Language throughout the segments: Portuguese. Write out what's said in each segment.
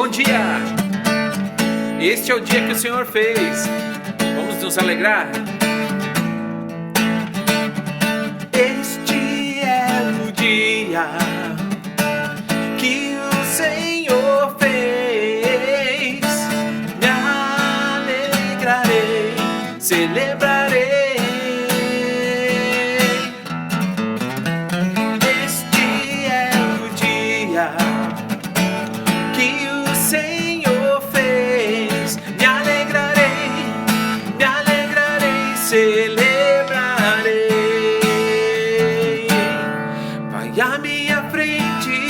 Bom dia! Este é o dia que o Senhor fez. Vamos nos alegrar? Este é o dia que o Senhor fez. Me alegrarei, celebrarei. Este é o dia que o Senhor fez. Me alegrarei, celebrarei. Vai à minha frente,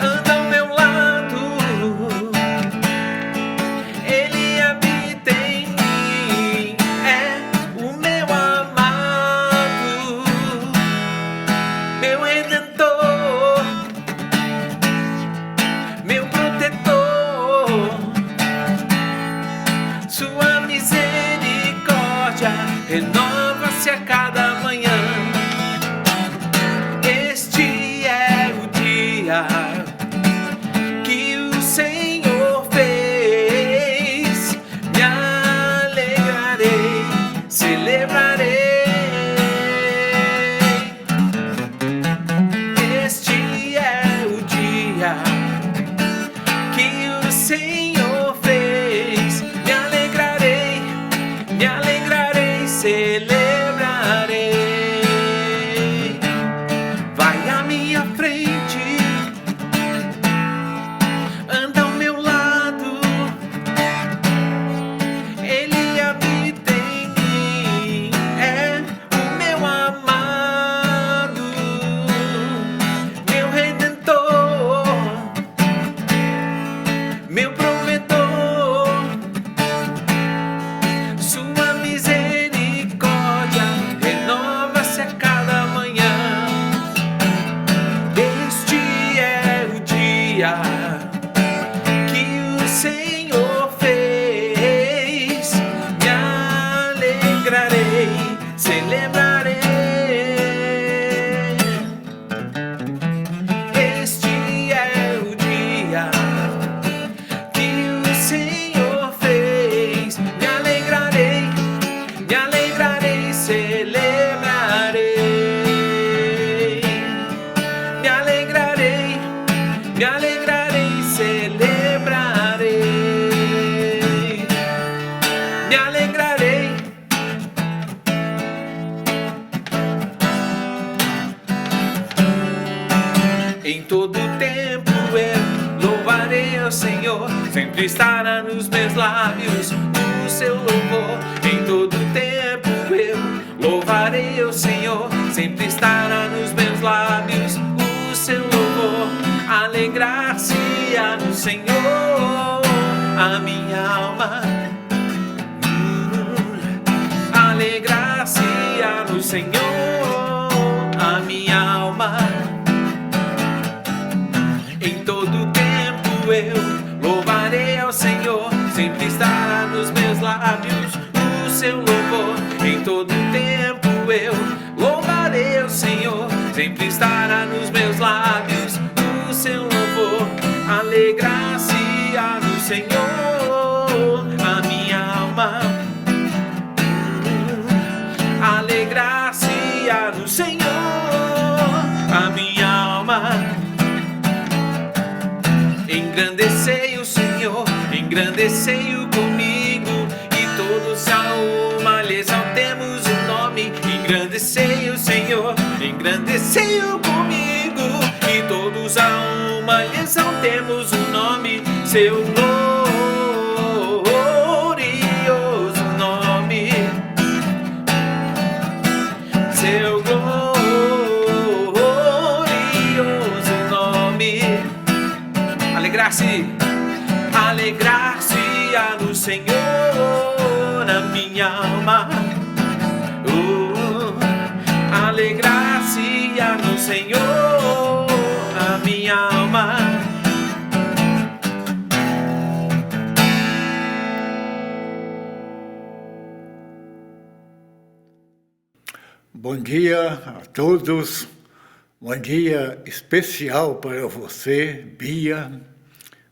anda ao meu lado. Ele habita em mim, é o meu amado, meu redentor, meu protetor. Sua misericórdia renova-se a cada manhã. Este é o dia que o Senhor fez. Me alegrarei, celebrarei. Este é o dia que o Senhor fez. Me alegrarei, celebrarei. Vai à minha frente, anda ao meu lado. Ele habita em mim, é o meu amado, meu redentor, meu provedor. Sua misericórdia renova-se a cada manhã. Este é o dia que o Senhor fez. Me alegrarei, celebrarei. Este é o dia que o Senhor fez. Me alegrarei, celebrarei. Me alegrarei, celebrarei. Me alegrarei. Em todo tempo eu louvarei ao Senhor, sempre estará nos meus lábios o seu louvor. Em todo tempo eu louvarei ao Senhor, sempre estará nos meus lábios o seu louvor. Alegrar-se-á no Senhor a minha alma. Alegrar-se-á no Senhor a minha alma. Em todo tempo eu louvarei ao Senhor, sempre estará nos meus lábios o seu louvor. Em todo tempo eu louvarei ao Senhor, sempre estará nos meus lábios o seu louvor. Alegrar-se-á no Senhor a minha alma. Alegrar-se-á no Senhor a minha alma. Engrandecei o Senhor, engrandecei-o comigo, e todos a uma lhe exaltemos o nome. Engrandecei o Senhor, engrandecei-o comigo, e todos a uma lhe exaltemos o nome. Seu glorioso nome, seu glorioso nome. Alegrar-se-á no Senhor a minha alma. Alegrar-se-á no Senhor a minha alma. Bom dia a todos. Um dia especial para você, Bia,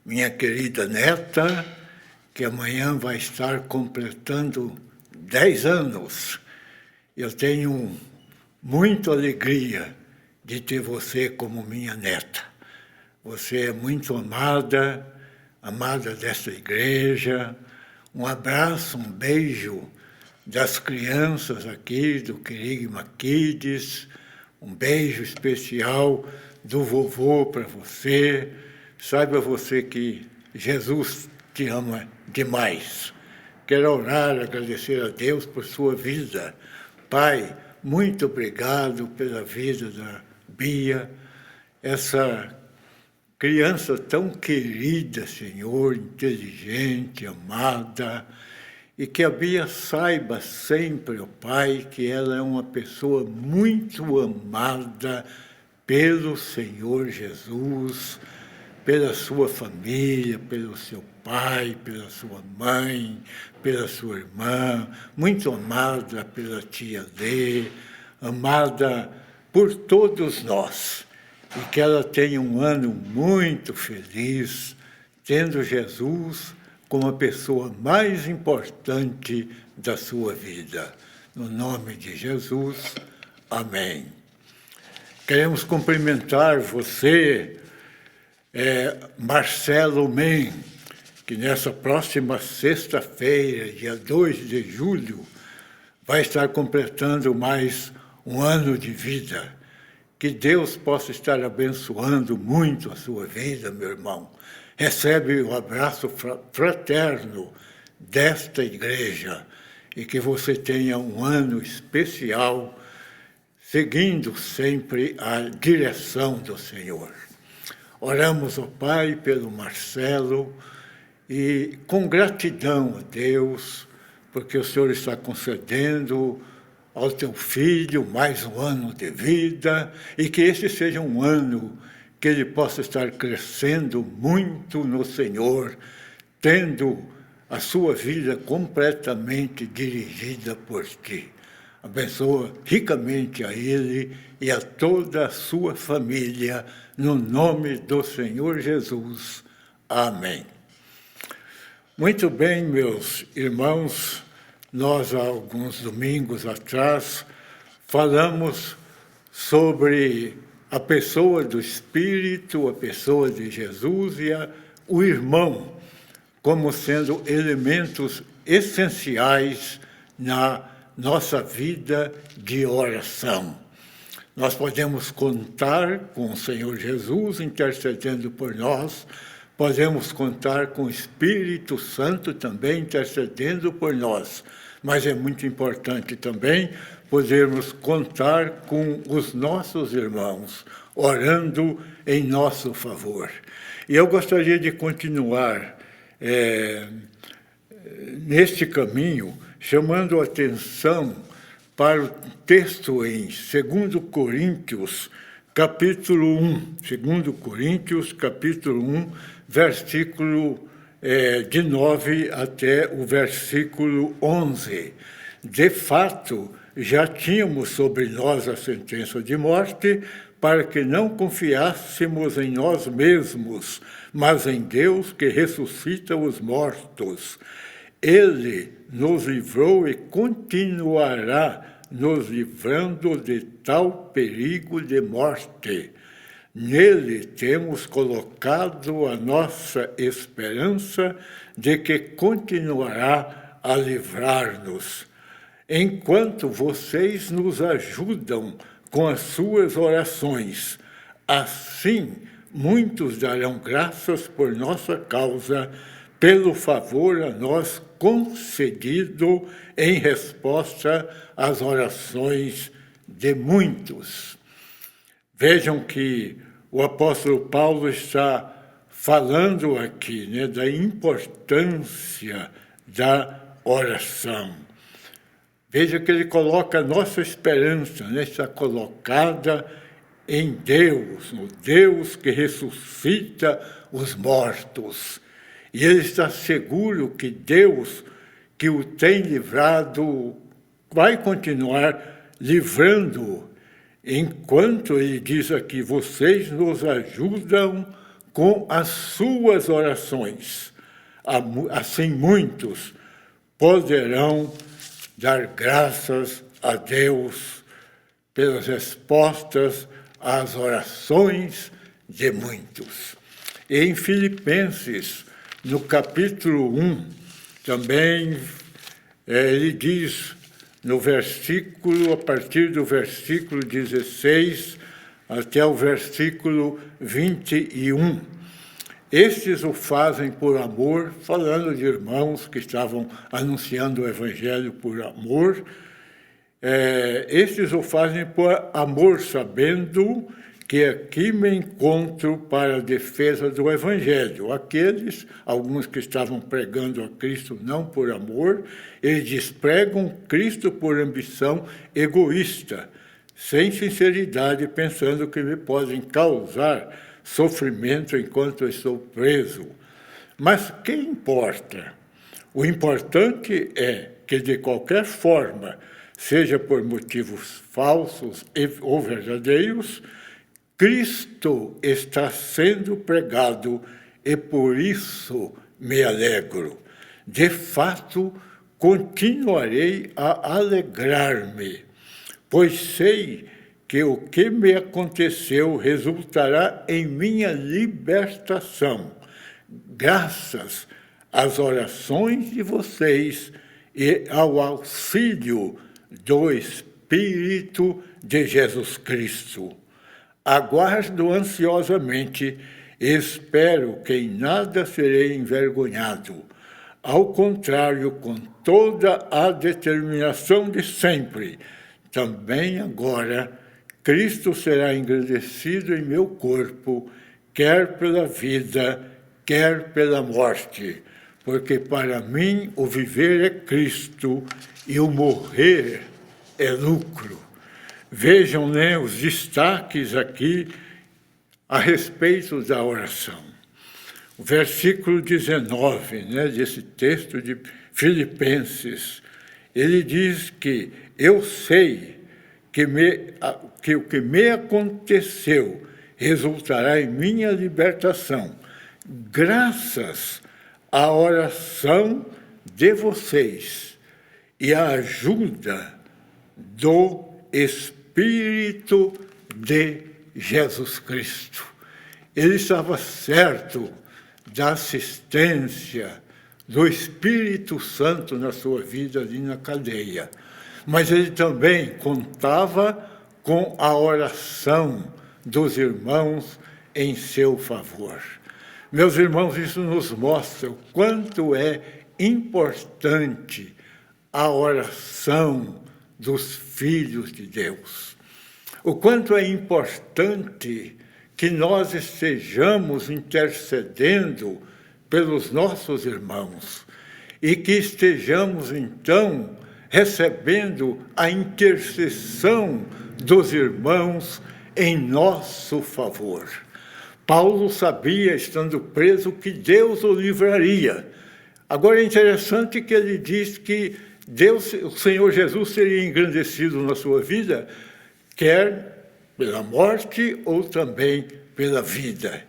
minha querida neta, que amanhã vai estar completando 10 anos. Eu tenho muita alegria de ter você como minha neta. Você é muito amada, amada desta igreja. Um abraço, um beijo das crianças aqui, do Querigma Kids. Um beijo especial do vovô para você. Saiba você que Jesus te ama demais. Quero orar, agradecer a Deus por sua vida. Pai, muito obrigado pela vida da Bia, essa criança tão querida, Senhor, inteligente, amada, e que a Bia saiba sempre, ó Pai, que ela é uma pessoa muito amada pelo Senhor Jesus, pela sua família, pelo seu pai, pela sua mãe, pela sua irmã, muito amada pela tia Lê, amada por todos nós. E que ela tenha um ano muito feliz, tendo Jesus como a pessoa mais importante da sua vida. No nome de Jesus, amém. Queremos cumprimentar você, Marcelo Men, que nessa próxima sexta-feira, dia 2 de julho, vai estar completando mais um ano de vida. Que Deus possa estar abençoando muito a sua vida, meu irmão. Recebe o abraço fraterno desta igreja e que você tenha um ano especial, seguindo sempre a direção do Senhor. Oramos, ó Pai, pelo Marcelo e com gratidão a Deus, porque o Senhor está concedendo ao teu filho mais um ano de vida e que esse seja um ano que ele possa estar crescendo muito no Senhor, tendo a sua vida completamente dirigida por ti. Abençoa ricamente a ele e a toda a sua família, no nome do Senhor Jesus. Amém. Muito bem, meus irmãos, nós, há alguns domingos atrás, falamos sobre a pessoa do Espírito, a pessoa de Jesus e o irmão, como sendo elementos essenciais na nossa vida de oração. Nós podemos contar com o Senhor Jesus intercedendo por nós, podemos contar com o Espírito Santo também intercedendo por nós, mas é muito importante também podermos contar com os nossos irmãos, orando em nosso favor. E eu gostaria de continuar neste caminho, chamando a atenção para o texto em 2 Coríntios, capítulo 1. 2 Coríntios, capítulo 1, versículo de 9 até o versículo 11. De fato, já tínhamos sobre nós a sentença de morte, para que não confiássemos em nós mesmos, mas em Deus que ressuscita os mortos. Ele nos livrou e continuará nos livrando de tal perigo de morte. Nele temos colocado a nossa esperança de que continuará a livrar-nos. Enquanto vocês nos ajudam com as suas orações, assim muitos darão graças por nossa causa, pelo favor a nós concedido em resposta às orações de muitos. Vejam que o apóstolo Paulo está falando aqui, da importância da oração. Veja que ele coloca a nossa esperança, está colocada em Deus, no Deus que ressuscita os mortos. E ele está seguro que Deus, que o tem livrado, vai continuar livrando. enquanto ele diz aqui, vocês nos ajudam com as suas orações. Assim muitos poderão dar graças a Deus pelas respostas às orações de muitos. E em Filipenses, no capítulo 1, também ele diz, no versículo, a partir do versículo 16 até o versículo 21, estes o fazem por amor, falando de irmãos que estavam anunciando o Evangelho por amor. Estes o fazem por amor, sabendo que aqui me encontro para a defesa do Evangelho. Alguns que estavam pregando a Cristo não por amor, eles despregam Cristo por ambição egoísta, sem sinceridade, pensando que me podem causar sofrimento enquanto eu estou preso. Mas que importa? O importante é que, de qualquer forma, seja por motivos falsos ou verdadeiros, Cristo está sendo pregado e por isso me alegro. De fato, continuarei a alegrar-me, pois sei que o que me aconteceu resultará em minha libertação, graças às orações de vocês e ao auxílio do Espírito de Jesus Cristo. Aguardo ansiosamente e espero que em nada serei envergonhado. Ao contrário, com toda a determinação de sempre, também agora Cristo será engrandecido em meu corpo, quer pela vida, quer pela morte, porque para mim o viver é Cristo e o morrer é lucro. Vejam, os destaques aqui a respeito da oração. O versículo 19, desse texto de Filipenses, ele diz que eu sei que o que me aconteceu resultará em minha libertação, graças à oração de vocês e à ajuda do Espírito de Jesus Cristo. Ele estava certo da assistência do Espírito Santo na sua vida ali na cadeia, mas ele também contava com a oração dos irmãos em seu favor. Meus irmãos, isso nos mostra o quanto é importante a oração dos filhos de Deus. O quanto é importante que nós estejamos intercedendo pelos nossos irmãos e que estejamos, então, recebendo a intercessão dos irmãos em nosso favor. Paulo sabia, estando preso, que Deus o livraria. Agora é interessante que ele diz que o Senhor Jesus seria engrandecido na sua vida, quer pela morte ou também pela vida.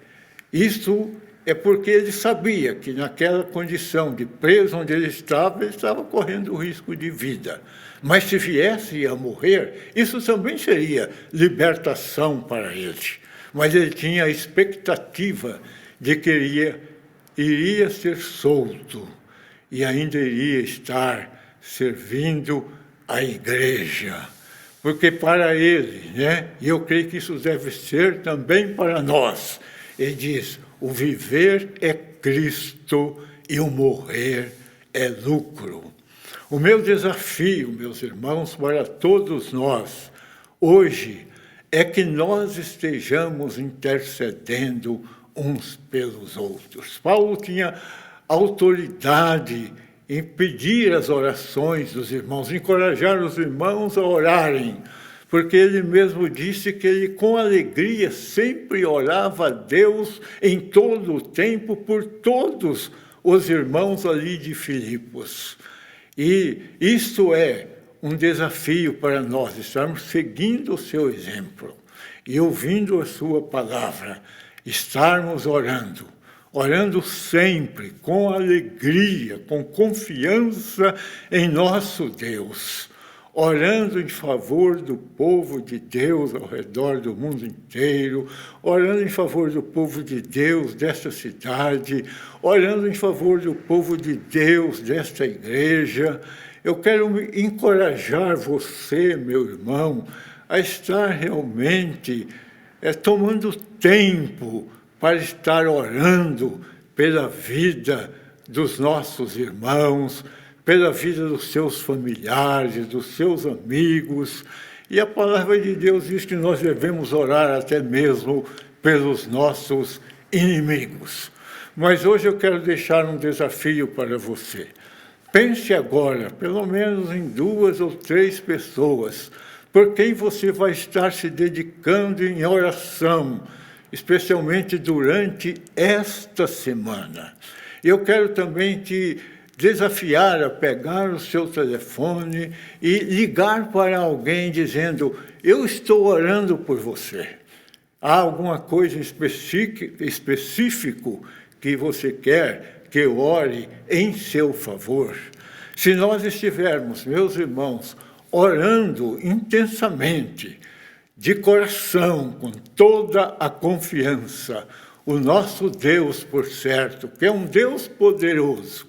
Isso é porque ele sabia que naquela condição de preso onde ele estava correndo o risco de vida. Mas se viesse a morrer, isso também seria libertação para ele. Mas ele tinha a expectativa de que iria ser solto e ainda iria estar servindo a igreja. Porque para ele, e eu creio que isso deve ser também para nós, ele diz, o viver é Cristo e o morrer é lucro. O meu desafio, meus irmãos, para todos nós, hoje, é que nós estejamos intercedendo uns pelos outros. Paulo tinha autoridade em pedir as orações dos irmãos, encorajar os irmãos a orarem, porque ele mesmo disse que ele, com alegria, sempre orava a Deus em todo o tempo por todos os irmãos ali de Filipos. E isto é um desafio para nós estarmos seguindo o seu exemplo e ouvindo a sua palavra, estarmos orando sempre com alegria, com confiança em nosso Deus, orando em favor do povo de Deus ao redor do mundo inteiro, orando em favor do povo de Deus desta cidade, orando em favor do povo de Deus desta igreja. Eu quero encorajar você, meu irmão, a estar realmente tomando tempo para estar orando pela vida dos nossos irmãos, pela vida dos seus familiares, dos seus amigos. E a palavra de Deus diz que nós devemos orar até mesmo pelos nossos inimigos. Mas hoje eu quero deixar um desafio para você. Pense agora, pelo menos em 2 ou 3 pessoas, por quem você vai estar se dedicando em oração, especialmente durante esta semana. Eu quero também te desafiar a pegar o seu telefone e ligar para alguém dizendo: eu estou orando por você. Há alguma coisa específico que você quer que eu ore em seu favor? Se nós estivermos, meus irmãos, orando intensamente, de coração, com toda a confiança, o nosso Deus, por certo, que é um Deus poderoso,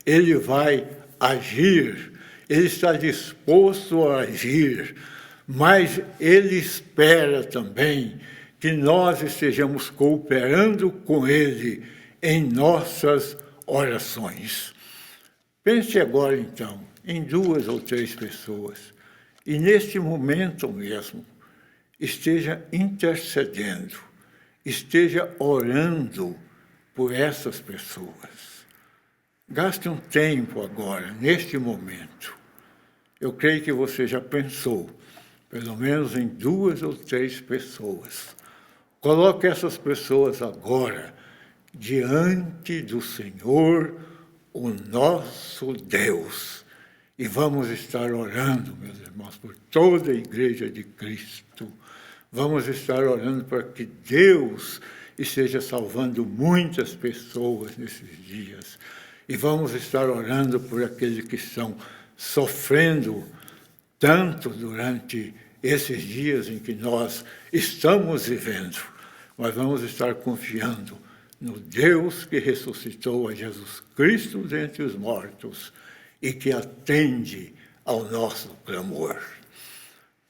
Ele vai agir, Ele está disposto a agir, mas Ele espera também que nós estejamos cooperando com Ele em nossas orações. Pense agora, então, em 2 ou 3 pessoas, e neste momento mesmo, esteja intercedendo, esteja orando por essas pessoas. Gaste um tempo agora, neste momento. Eu creio que você já pensou, pelo menos em 2 ou 3 pessoas. Coloque essas pessoas agora diante do Senhor, o nosso Deus. E vamos estar orando, meus irmãos, por toda a Igreja de Cristo. Vamos estar orando para que Deus esteja salvando muitas pessoas nesses dias. E vamos estar orando por aqueles que estão sofrendo tanto durante esses dias em que nós estamos vivendo. Mas vamos estar confiando no Deus que ressuscitou a Jesus Cristo dentre os mortos e que atende ao nosso clamor.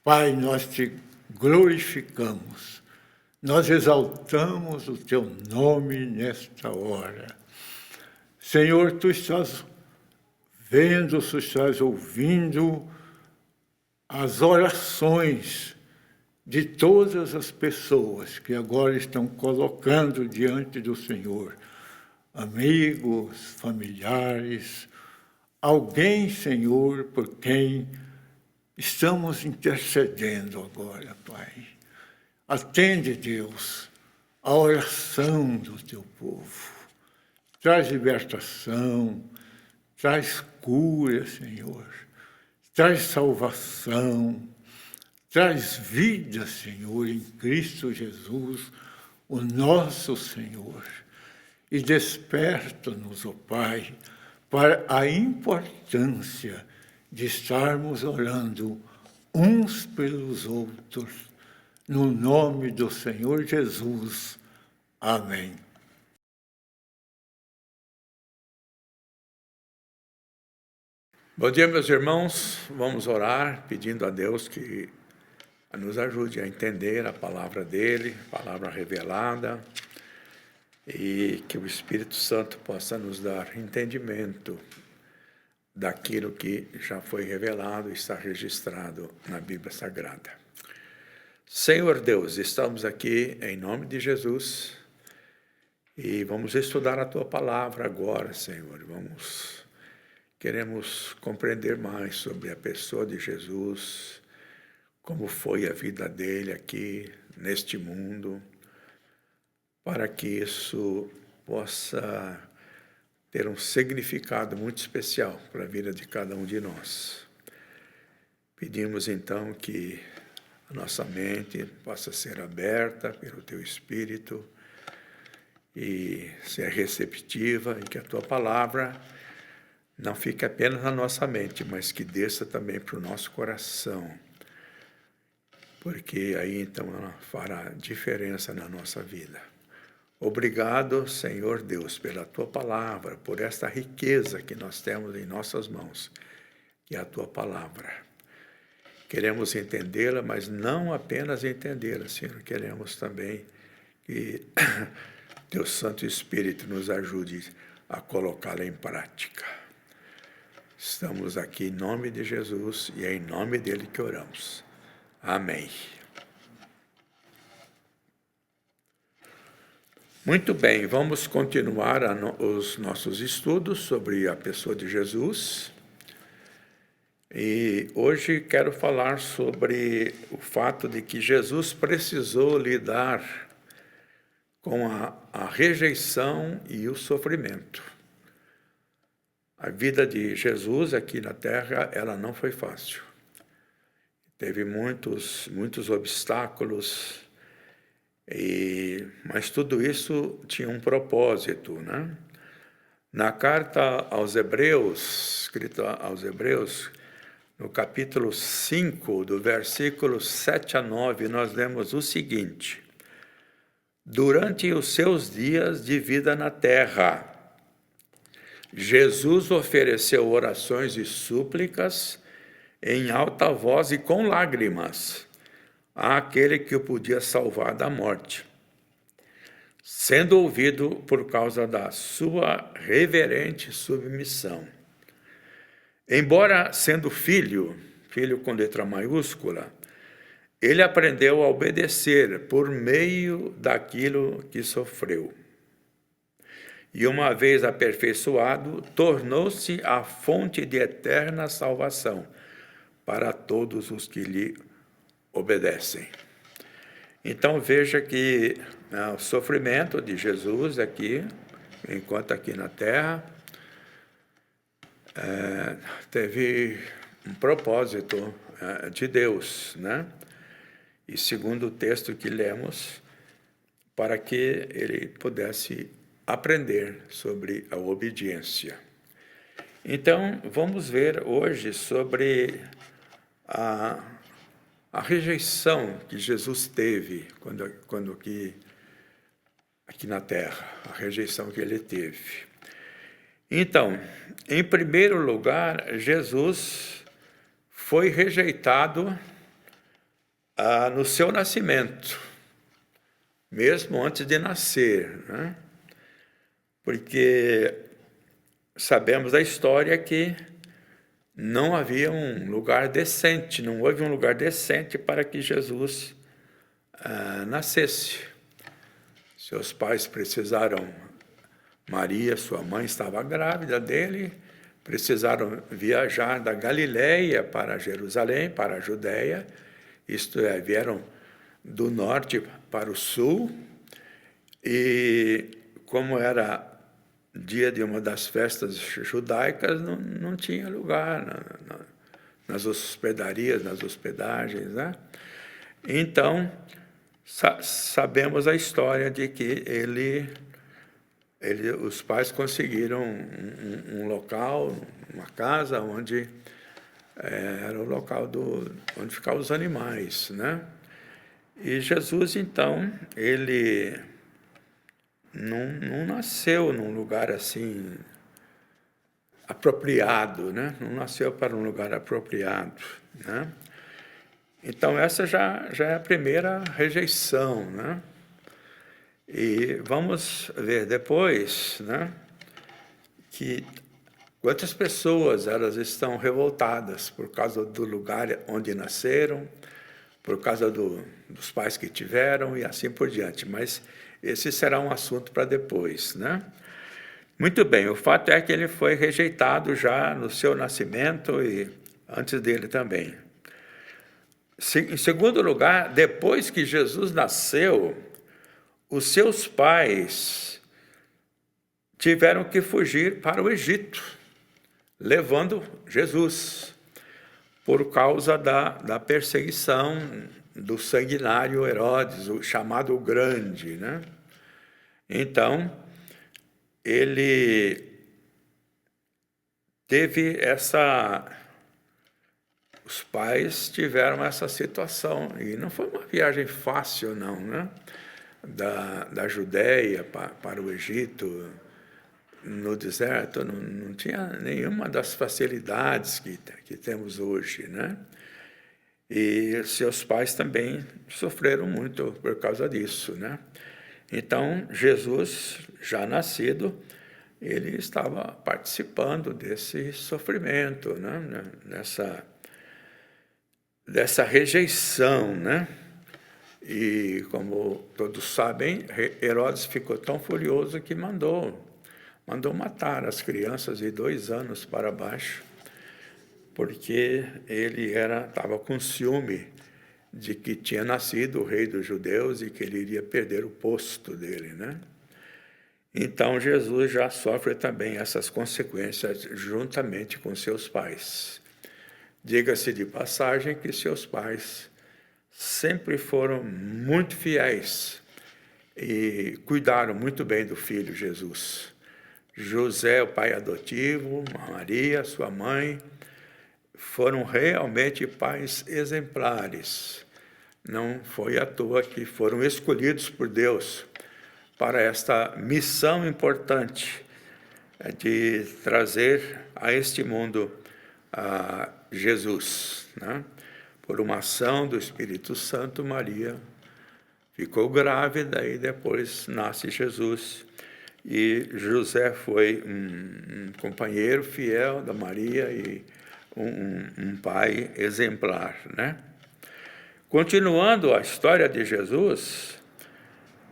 Pai, nós te glorificamos, nós exaltamos o teu nome nesta hora. Senhor, tu estás vendo, tu estás ouvindo as orações de todas as pessoas que agora estão colocando diante do Senhor, amigos, familiares, alguém, Senhor, por quem estamos intercedendo agora, Pai. Atende, Deus, a oração do teu povo. Traz libertação, traz cura, Senhor. Traz salvação, traz vida, Senhor, em Cristo Jesus, o nosso Senhor. E desperta-nos, ó Pai, para a importância de estarmos orando uns pelos outros, no nome do Senhor Jesus. Amém. Bom dia, meus irmãos. Vamos orar pedindo a Deus que nos ajude a entender a palavra dele, palavra revelada, e que o Espírito Santo possa nos dar entendimento daquilo que já foi revelado e está registrado na Bíblia Sagrada. Senhor Deus, estamos aqui em nome de Jesus e vamos estudar a tua palavra agora, Senhor. Queremos compreender mais sobre a pessoa de Jesus, como foi a vida dele aqui neste mundo, para que isso possa ter um significado muito especial para a vida de cada um de nós. Pedimos então que a nossa mente possa ser aberta pelo Teu Espírito e ser receptiva, e que a Tua palavra não fique apenas na nossa mente, mas que desça também para o nosso coração, porque aí então ela fará diferença na nossa vida. Obrigado, Senhor Deus, pela Tua palavra, por esta riqueza que nós temos em nossas mãos, que é a Tua palavra. Queremos entendê-la, mas não apenas entendê-la, Senhor, queremos também que Teu Santo Espírito nos ajude a colocá-la em prática. Estamos aqui em nome de Jesus e é em nome dele que oramos. Amém. Muito bem, vamos continuar os nossos estudos sobre a pessoa de Jesus. E hoje quero falar sobre o fato de que Jesus precisou lidar com a rejeição e o sofrimento. A vida de Jesus aqui na terra, ela não foi fácil. Teve muitos obstáculos, mas tudo isso tinha um propósito, né? Na carta aos Hebreus, escrita aos Hebreus, no capítulo 5, do versículo 7 a 9, nós lemos o seguinte: durante os seus dias de vida na terra, Jesus ofereceu orações e súplicas em alta voz e com lágrimas àquele que o podia salvar da morte, sendo ouvido por causa da sua reverente submissão. Embora sendo filho com letra maiúscula, ele aprendeu a obedecer por meio daquilo que sofreu. E uma vez aperfeiçoado, tornou-se a fonte de eterna salvação para todos os que lhe obedecem. Então veja que o sofrimento de Jesus aqui, enquanto aqui na terra, teve um propósito de Deus, né? E segundo o texto que lemos, para que ele pudesse aprender sobre a obediência. Então, vamos ver hoje sobre a rejeição que Jesus teve quando aqui na terra, a rejeição que ele teve. Então, em primeiro lugar, Jesus foi rejeitado no seu nascimento, mesmo antes de nascer, né? Porque sabemos da história que não havia um lugar decente, não houve um lugar decente para que Jesus nascesse. Seus pais precisaram, Maria, sua mãe, estava grávida dele, precisaram viajar da Galileia para Jerusalém, para a Judéia, isto é, vieram do norte para o sul, e como era dia de uma das festas judaicas, não tinha lugar nas hospedarias, nas hospedagens, né? Então, sabemos a história de que os pais conseguiram um local, uma casa, onde era o local onde ficavam os animais, né? E Jesus, então, ele não nasceu num lugar assim apropriado, né? Não nasceu para um lugar apropriado, né? Então essa já é a primeira rejeição, né? E vamos ver depois, né, que quantas pessoas elas estão revoltadas por causa do lugar onde nasceram, por causa dos pais que tiveram e assim por diante. Mas esse será um assunto para depois, né? Muito bem, o fato é que ele foi rejeitado já no seu nascimento e antes dele também. Em segundo lugar, depois que Jesus nasceu, os seus pais tiveram que fugir para o Egito, levando Jesus, por causa da perseguição do sanguinário Herodes, o chamado Grande, né? Então, ele teve os pais tiveram essa situação, e não foi uma viagem fácil, não, né? Da Judéia para o Egito, no deserto, não tinha nenhuma das facilidades que temos hoje, né? E seus pais também sofreram muito por causa disso, né? Então, Jesus, já nascido, ele estava participando desse sofrimento, né? Dessa rejeição, né? E, como todos sabem, Herodes ficou tão furioso que mandou matar as crianças de 2 anos para baixo, porque ele estava com ciúme de que tinha nascido o rei dos judeus e que ele iria perder o posto dele, né? Então, Jesus já sofre também essas consequências juntamente com seus pais. Diga-se de passagem que seus pais sempre foram muito fiéis e cuidaram muito bem do filho Jesus. José, o pai adotivo, Maria, sua mãe, foram realmente pais exemplares. Não foi à toa que foram escolhidos por Deus para esta missão importante de trazer a este mundo a Jesus, né? Por uma ação do Espírito Santo, Maria ficou grávida e depois nasce Jesus. E José foi um companheiro fiel da Maria e um pai exemplar, né? Continuando a história de Jesus,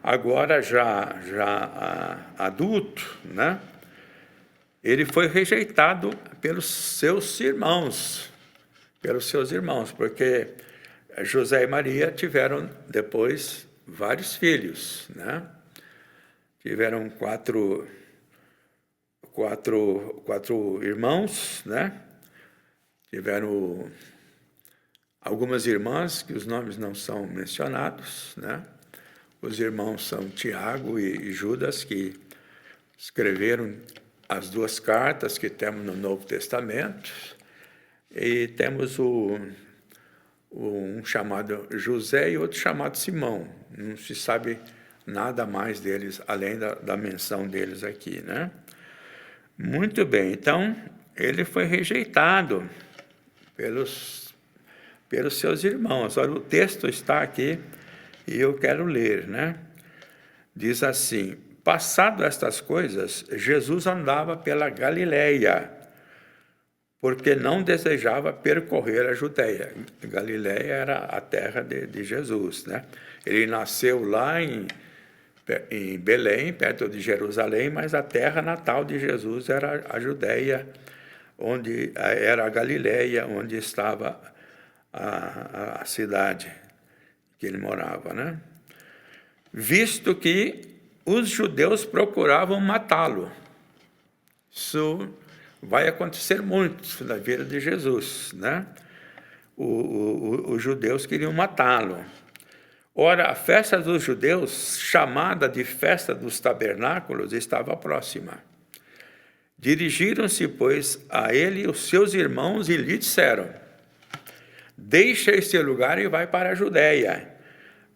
agora já adulto, né? Ele foi rejeitado pelos seus irmãos, porque José e Maria tiveram depois vários filhos, né? Tiveram quatro irmãos, né? Tiveram algumas irmãs, que os nomes não são mencionados, né? Os irmãos são Tiago e Judas, que escreveram as 2 cartas que temos no Novo Testamento, e temos um chamado José e outro chamado Simão. Não se sabe nada mais deles, além da menção deles aqui, né? Muito bem, então, ele foi rejeitado pelos seus irmãos. Olha, o texto está aqui e eu quero ler, né? Diz assim: passado estas coisas, Jesus andava pela Galileia, porque não desejava percorrer a Judéia. Galileia era a terra de Jesus, né? Ele nasceu lá em Belém, perto de Jerusalém, mas a terra natal de Jesus era a Judéia, onde era a Galileia, onde estava a cidade que ele morava, né? Visto que os judeus procuravam matá-lo. Isso vai acontecer muito na vida de Jesus, né? Os judeus queriam matá-lo. Ora, a festa dos judeus, chamada de festa dos tabernáculos, estava próxima. Dirigiram-se, pois, a ele os seus irmãos e lhe disseram: deixa este lugar e vai para a Judéia,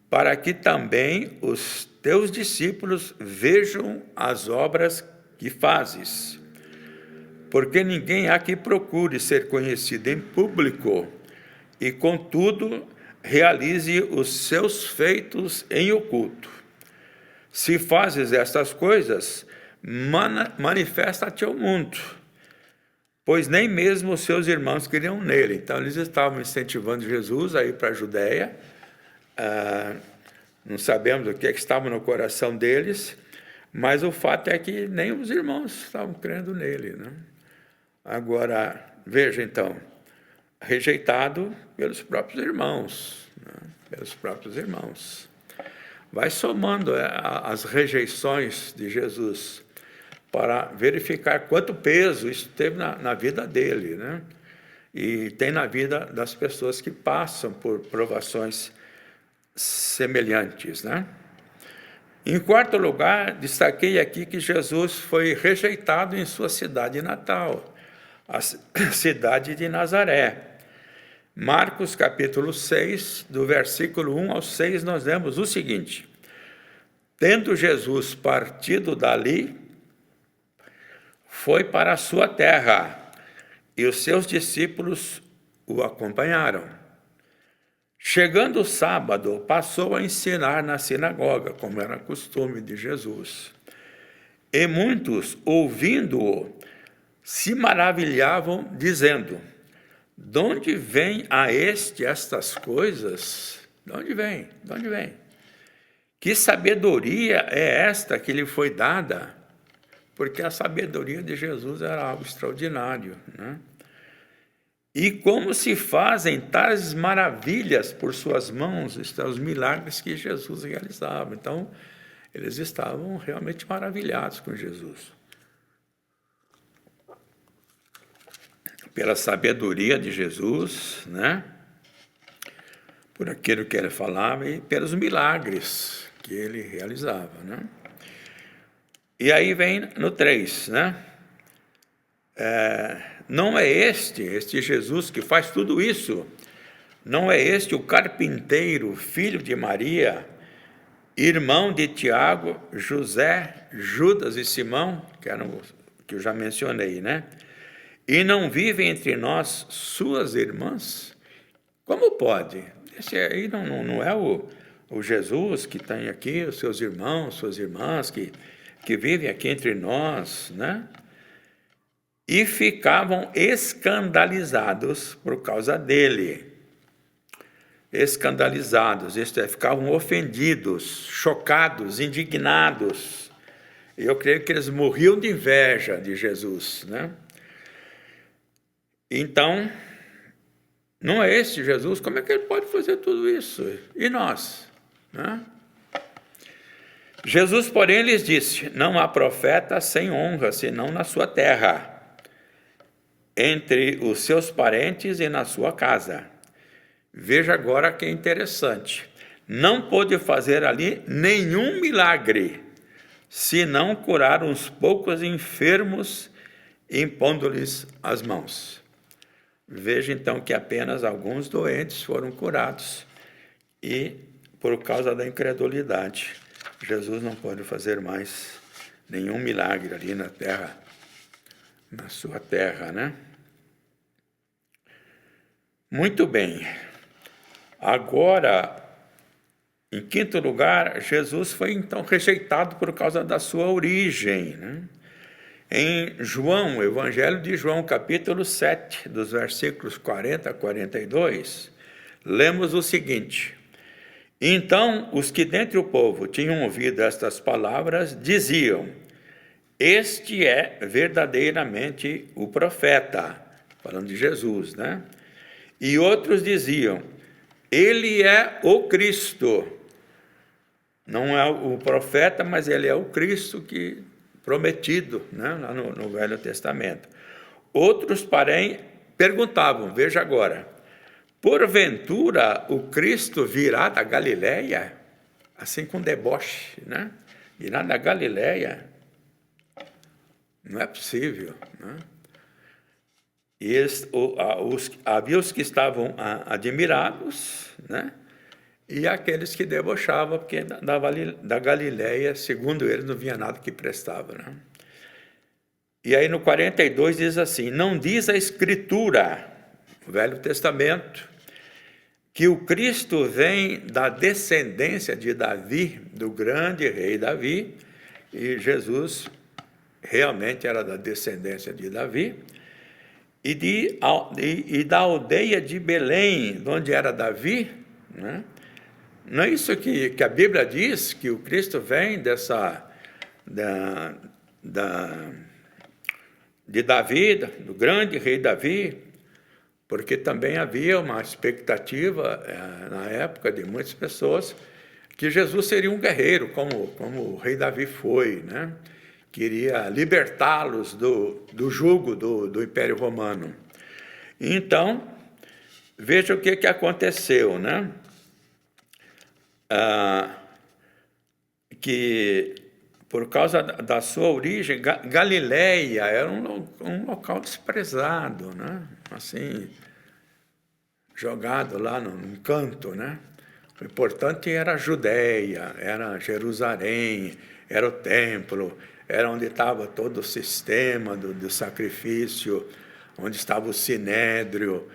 para que também os teus discípulos vejam as obras que fazes. Porque ninguém há que procure ser conhecido em público e, contudo, realize os seus feitos em oculto. Se fazes estas coisas, manifesta-te ao mundo, pois nem mesmo os seus irmãos queriam nele. Então, eles estavam incentivando Jesus a ir para a Judéia. Não sabemos o que estava no coração deles, mas o fato é que nem os irmãos estavam crendo nele, né? Agora, veja então, rejeitado pelos próprios irmãos, né? Pelos próprios irmãos. Vai somando as rejeições de Jesus para verificar quanto peso isso teve na vida dele, né? e tem na vida das pessoas que passam por provações semelhantes, né? Em quarto lugar, destaquei aqui que Jesus foi rejeitado em sua cidade natal, a cidade de Nazaré. Marcos capítulo 6, do versículo 1 ao 6, nós lemos o seguinte: tendo Jesus partido dali, foi para a sua terra, e os seus discípulos o acompanharam. Chegando o sábado, passou a ensinar na sinagoga, como era costume de Jesus. E muitos, ouvindo-o, se maravilhavam, dizendo: de onde vem a estas coisas? De onde vem? De onde vem? Que sabedoria é esta que lhe foi dada? Porque a sabedoria de Jesus era algo extraordinário, né? E como se fazem tais maravilhas por suas mãos, os milagres que Jesus realizava. Então, eles estavam realmente maravilhados com Jesus. Pela sabedoria de Jesus, né? Por aquilo que ele falava e pelos milagres que ele realizava, né? E aí vem no 3, né? Não é este Jesus que faz tudo isso? Não é este o carpinteiro, filho de Maria, irmão de Tiago, José, Judas e Simão, que eu já mencionei, né? E não vivem entre nós suas irmãs? Como pode? Esse aí não é o Jesus que tem aqui, os seus irmãos, suas irmãs, que vivem aqui entre nós, né? E ficavam escandalizados por causa dele. Escandalizados, isto é, ficavam ofendidos, chocados, indignados. Eu creio que eles morriam de inveja de Jesus, né? Então, não é esse Jesus? Como é que ele pode fazer tudo isso? E nós, né? Jesus, porém, lhes disse: não há profeta sem honra, senão na sua terra, entre os seus parentes e na sua casa. Veja agora que é interessante. Não pôde fazer ali nenhum milagre, senão curar uns poucos enfermos, impondo-lhes as mãos. Veja então que apenas alguns doentes foram curados e, por causa da incredulidade, Jesus não pôde fazer mais nenhum milagre ali na terra, na sua terra, né? Muito bem. Agora, em quinto lugar, Jesus foi então rejeitado por causa da sua origem, né? Em João, Evangelho de João, capítulo 7, dos versículos 40 a 42, lemos o seguinte: então, os que dentre o povo tinham ouvido estas palavras diziam: este é verdadeiramente o profeta, falando de Jesus, né? E outros diziam: ele é o Cristo. Não é o profeta, mas ele é o Cristo que prometido, né, lá no Velho Testamento. Outros, porém, perguntavam, veja agora: porventura o Cristo virá da Galileia? Assim com deboche, né? Virá da Galileia? Não é possível, né? E havia os que estavam admirados, né? E aqueles que debochavam, porque da Galileia, segundo eles, não vinha nada que prestava, né? E aí no 42 diz assim: não diz a Escritura, o Velho Testamento, que o Cristo vem da descendência de Davi, do grande rei Davi, e Jesus realmente era da descendência de Davi, e da aldeia de Belém, de onde era Davi, né? Não é isso que a Bíblia diz, que o Cristo vem de Davi, do grande rei Davi, porque também havia uma expectativa na época de muitas pessoas que Jesus seria um guerreiro, como o rei Davi foi, né? Queria libertá-los do jugo do Império Romano. Então, veja o que aconteceu, né? Que por causa da sua origem, Galileia era um local desprezado, né? Assim, jogado lá num canto, né? O importante era a Judéia, era Jerusalém, era o templo, era onde estava todo o sistema do sacrifício, onde estava o sinédrio,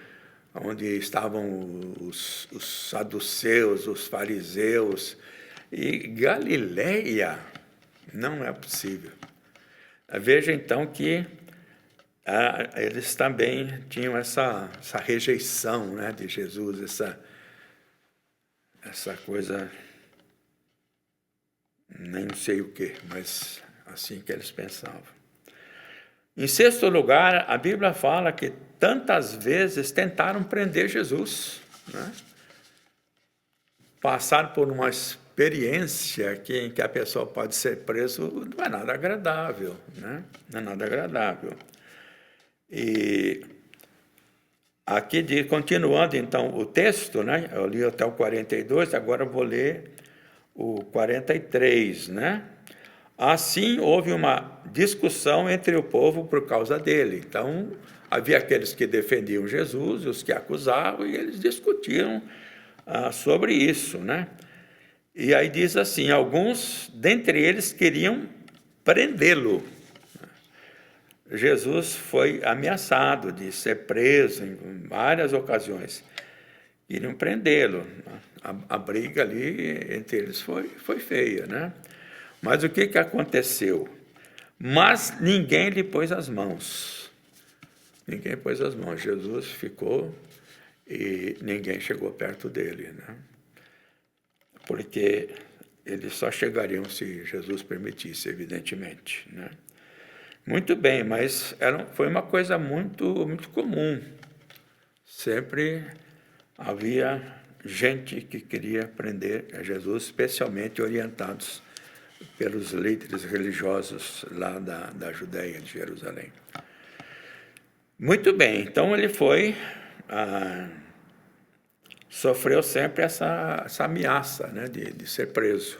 onde estavam os saduceus, os fariseus. E Galileia não é possível. Veja então que eles também tinham essa rejeição, né, de Jesus, essa coisa, nem sei o que, mas assim que eles pensavam. Em sexto lugar, a Bíblia fala que tantas vezes tentaram prender Jesus, né? Passar por uma experiência em que a pessoa pode ser preso não é nada agradável, né? Não é nada agradável. E aqui, continuando então o texto, né? Eu li até o 42, agora vou ler o 43, né? Assim, houve uma discussão entre o povo por causa dele. Então, havia aqueles que defendiam Jesus, os que acusavam, e eles discutiram sobre isso, né? E aí diz assim, alguns dentre eles queriam prendê-lo. Jesus foi ameaçado de ser preso em várias ocasiões. Queriam prendê-lo. A briga ali entre eles foi feia, né? Mas o que aconteceu? Mas ninguém lhe pôs as mãos. Ninguém pôs as mãos. Jesus ficou e ninguém chegou perto dele, né? Porque eles só chegariam se Jesus permitisse, evidentemente, né? Muito bem, mas foi uma coisa muito, muito comum. Sempre havia gente que queria prender a Jesus, especialmente orientados pelos líderes religiosos lá da Judéia, de Jerusalém. Muito bem, então ele sofreu sempre essa ameaça, né, de ser preso.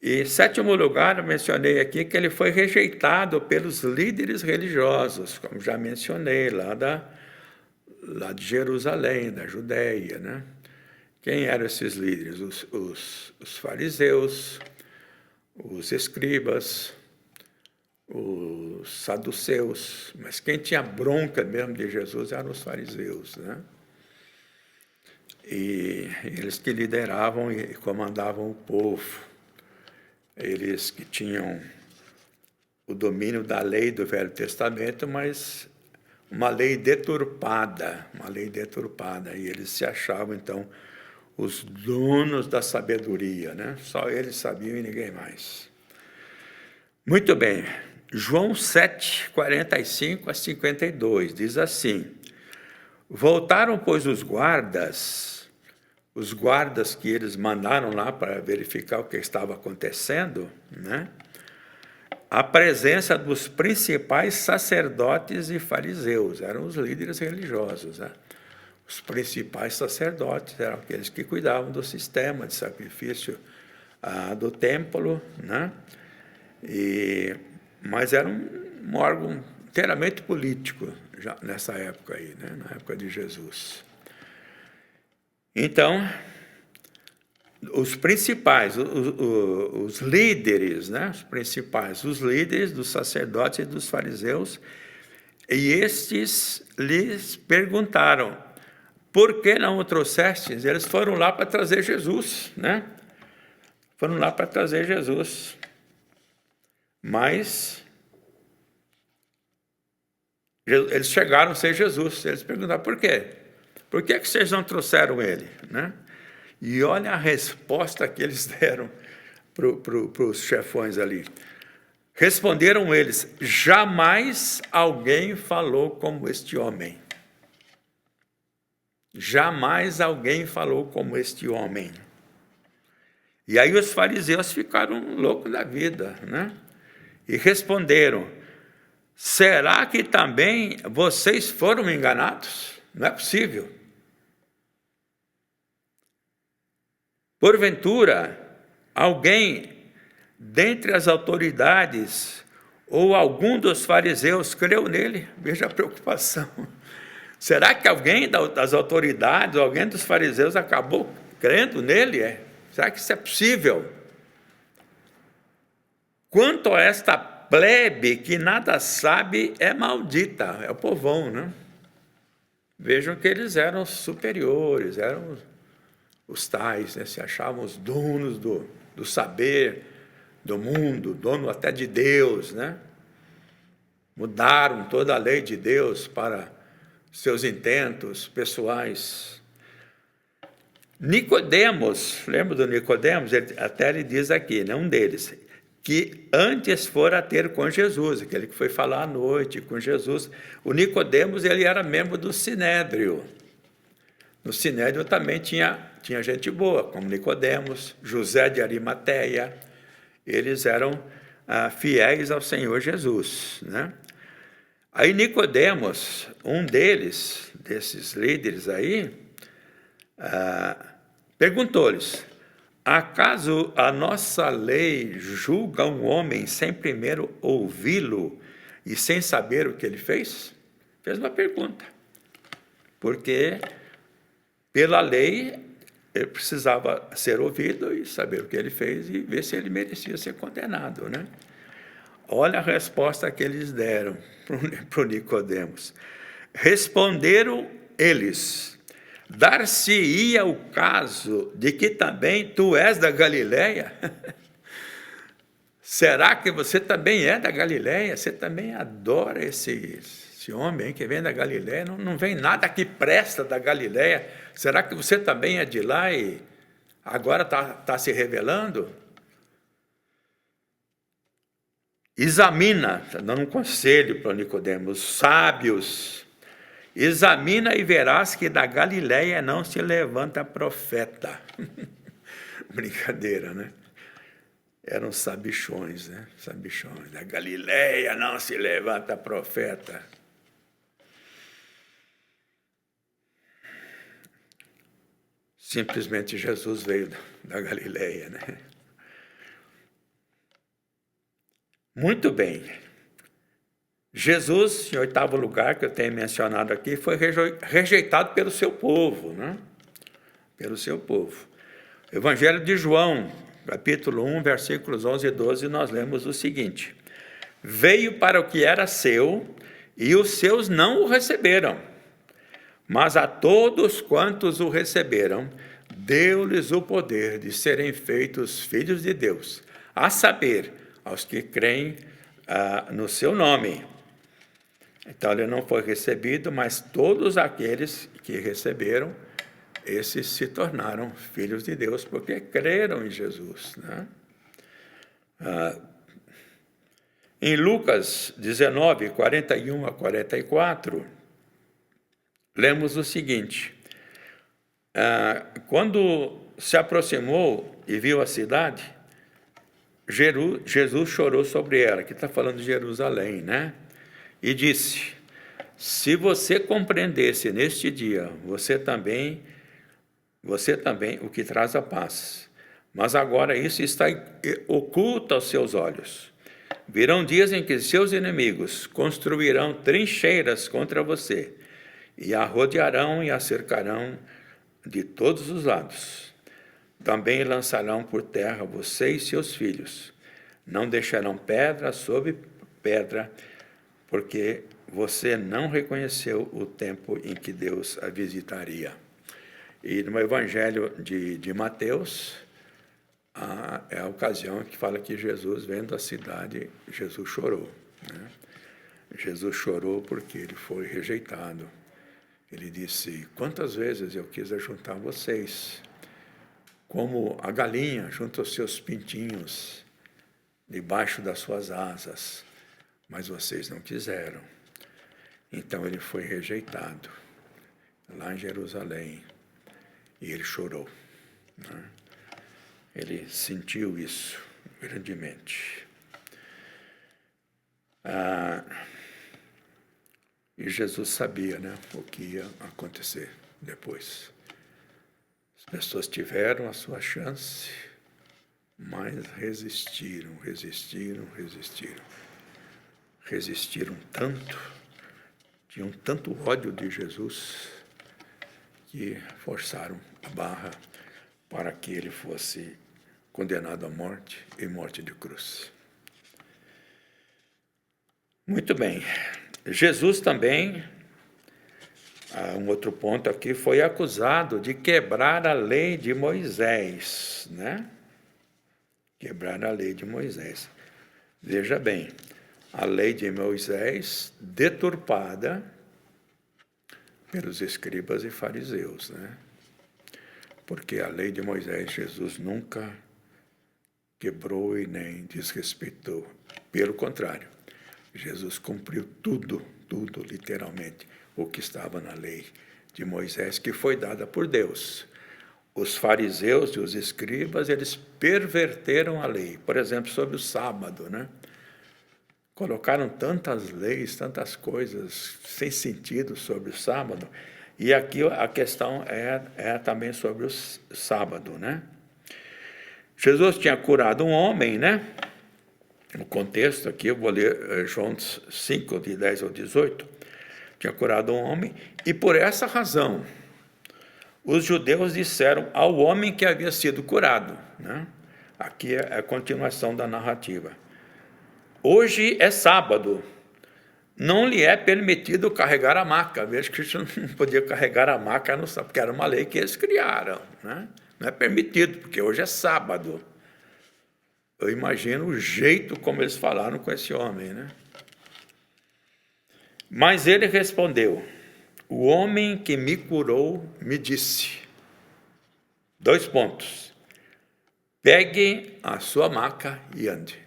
E, em sétimo lugar, eu mencionei aqui que ele foi rejeitado pelos líderes religiosos, como já mencionei, lá de Jerusalém, da Judéia, né? Quem eram esses líderes? Os fariseus, os escribas, os saduceus, mas quem tinha bronca mesmo de Jesus eram os fariseus, né? E eles que lideravam e comandavam o povo, eles que tinham o domínio da lei do Velho Testamento, mas uma lei deturpada, e eles se achavam, então, os donos da sabedoria, né? Só eles sabiam e ninguém mais. Muito bem, João 7, 45 a 52, diz assim, voltaram, pois, os guardas que eles mandaram lá para verificar o que estava acontecendo, né? A presença dos principais sacerdotes e fariseus, eram os líderes religiosos, né? Os principais sacerdotes eram aqueles que cuidavam do sistema de sacrifício do templo, né? Mas era um órgão inteiramente político já nessa época aí, né? Na época de Jesus. Então, os principais, os líderes, né? Os líderes dos sacerdotes e dos fariseus, e estes lhes perguntaram, por que não o trouxestes? Eles foram lá para trazer Jesus, né? Foram lá para trazer Jesus. Mas eles chegaram sem Jesus. Eles perguntaram, por quê? Por que vocês não trouxeram ele, né? E olha a resposta que eles deram para os chefões ali. Responderam eles, jamais alguém falou como este homem. Jamais alguém falou como este homem. E aí os fariseus ficaram loucos da vida, né? E responderam, será que também vocês foram enganados? Não é possível. Porventura, alguém dentre as autoridades ou algum dos fariseus creu nele? Veja a preocupação. Será que alguém das autoridades, alguém dos fariseus acabou crendo nele? Será que isso é possível? Quanto a esta plebe que nada sabe, é maldita. É o povão, né? Vejam que eles eram superiores, eram os tais, né? Se achavam os donos do saber, do mundo, dono até de Deus, né? Mudaram toda a lei de Deus para seus intentos pessoais. Nicodemos, lembra do Nicodemos? Ele diz aqui, né, um deles, que antes fora ter com Jesus, aquele que foi falar à noite com Jesus. O Nicodemos, ele era membro do Sinédrio. No Sinédrio também tinha gente boa, como Nicodemos, José de Arimateia. Eles eram fiéis ao Senhor Jesus, né? Aí Nicodemos, um desses líderes aí, perguntou-lhes: acaso a nossa lei julga um homem sem primeiro ouvi-lo e sem saber o que ele fez? Fez uma pergunta, porque pela lei ele precisava ser ouvido e saber o que ele fez e ver se ele merecia ser condenado, né? Olha a resposta que eles deram para o Nicodemos. Responderam eles: dar-se-ia o caso de que também tu és da Galileia? Será que você também é da Galileia? Você também adora esse homem que vem da Galileia? Não vem nada que presta da Galileia. Será que você também é de lá e agora está se revelando? Examina, está dando um conselho para Nicodemos, sábios, examina e verás que da Galileia não se levanta profeta. Brincadeira, né? Eram sabichões, né? Sabichões. Da Galileia não se levanta profeta. Simplesmente Jesus veio da Galileia, né? Muito bem. Jesus, em 8º lugar, que eu tenho mencionado aqui, foi rejeitado pelo seu povo, né? Pelo seu povo. Evangelho de João, capítulo 1, versículos 11 e 12, nós lemos o seguinte: veio para o que era seu, e os seus não o receberam. Mas a todos quantos o receberam, deu-lhes o poder de serem feitos filhos de Deus, a saber, aos que creem no seu nome. Então, ele não foi recebido, mas todos aqueles que receberam, esses se tornaram filhos de Deus, porque creram em Jesus, né? Em Lucas 19, 41 a 44, lemos o seguinte: quando se aproximou e viu a cidade, Jesus chorou sobre ela, que está falando de Jerusalém, né? E disse: se você compreendesse neste dia, você também o que traz a paz. Mas agora isso está oculto aos seus olhos. Virão dias em que seus inimigos construirão trincheiras contra você, e a rodearão e a cercarão de todos os lados. Também lançarão por terra você e seus filhos. Não deixarão pedra sobre pedra, porque você não reconheceu o tempo em que Deus a visitaria. E no Evangelho de Mateus, é a ocasião que fala que Jesus, vendo a cidade, Jesus chorou, né? Jesus chorou porque ele foi rejeitado. Ele disse: quantas vezes eu quis ajuntar vocês, como a galinha junta os seus pintinhos debaixo das suas asas, mas vocês não quiseram. Então ele foi rejeitado lá em Jerusalém e ele chorou, né? Ele sentiu isso grandemente. E Jesus sabia, né, o que ia acontecer depois. As pessoas tiveram a sua chance, mas resistiram. Resistiram tanto, tinham tanto ódio de Jesus, que forçaram a barra para que ele fosse condenado à morte e morte de cruz. Muito bem. Jesus também, um outro ponto aqui, foi acusado de quebrar a lei de Moisés, né? Quebrar a lei de Moisés. Veja bem, a lei de Moisés deturpada pelos escribas e fariseus, né? Porque a lei de Moisés, Jesus nunca quebrou e nem desrespeitou. Pelo contrário, Jesus cumpriu tudo, literalmente, o que estava na lei de Moisés, que foi dada por Deus. Os fariseus e os escribas, eles perverteram a lei. Por exemplo, sobre o sábado, né? Colocaram tantas leis, tantas coisas sem sentido sobre o sábado. E aqui a questão é também sobre o sábado, né? Jesus tinha curado um homem, né? No contexto aqui, eu vou ler João 5, de 10 ao 18. Tinha curado um homem, e por essa razão, os judeus disseram ao homem que havia sido curado, né? Aqui é a continuação da narrativa. Hoje é sábado, não lhe é permitido carregar a maca. Veja que não podia carregar a maca no sábado, porque era uma lei que eles criaram, né? Não é permitido, porque hoje é sábado. Eu imagino o jeito como eles falaram com esse homem, né? Mas ele respondeu: o homem que me curou me disse, 2 pontos, pegue a sua maca e ande.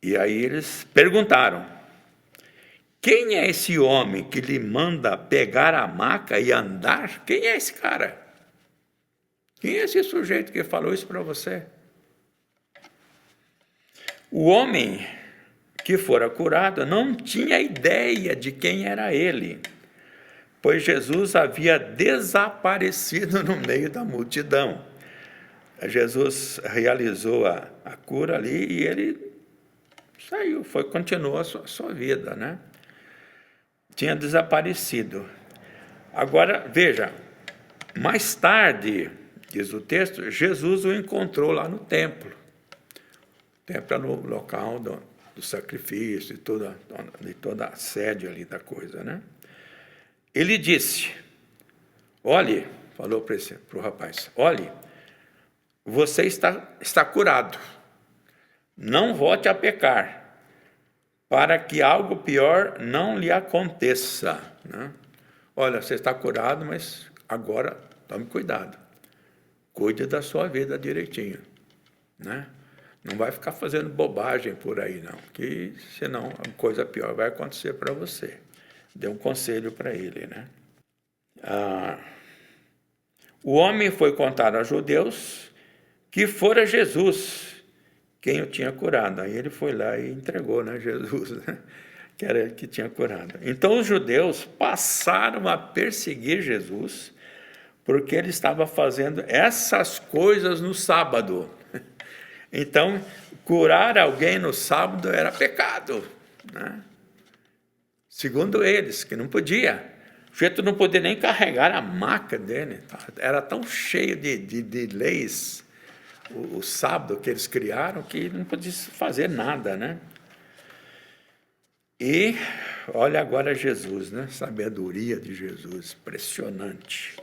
E aí eles perguntaram: quem é esse homem que lhe manda pegar a maca e andar? Quem é esse cara? Quem é esse sujeito que falou isso para você? O homem que fora curado não tinha ideia de quem era ele, pois Jesus havia desaparecido no meio da multidão. Jesus realizou a cura ali e ele saiu, continuou a sua vida, né? Tinha desaparecido. Agora, veja, mais tarde, diz o texto, Jesus o encontrou lá no templo. O templo é no local do sacrifício, de toda a sede ali da coisa, né? Ele disse, olhe, falou para o rapaz, olhe, você está curado, não volte a pecar, para que algo pior não lhe aconteça, né? Olha, você está curado, mas agora tome cuidado. Cuide da sua vida direitinho, né? Não vai ficar fazendo bobagem por aí, não, que senão a coisa pior vai acontecer para você. Deu um conselho para ele, né? O homem foi contar aos judeus que fora Jesus quem o tinha curado. Aí ele foi lá e entregou, né, Jesus, né? Que era ele que tinha curado. Então os judeus passaram a perseguir Jesus porque ele estava fazendo essas coisas no sábado. Então, curar alguém no sábado era pecado, né? Segundo eles, que não podia. O sujeito não podia nem carregar a maca dele. Era tão cheio de leis, o sábado que eles criaram, que não podia fazer nada, né? E olha agora Jesus, né? Sabedoria de Jesus, impressionante.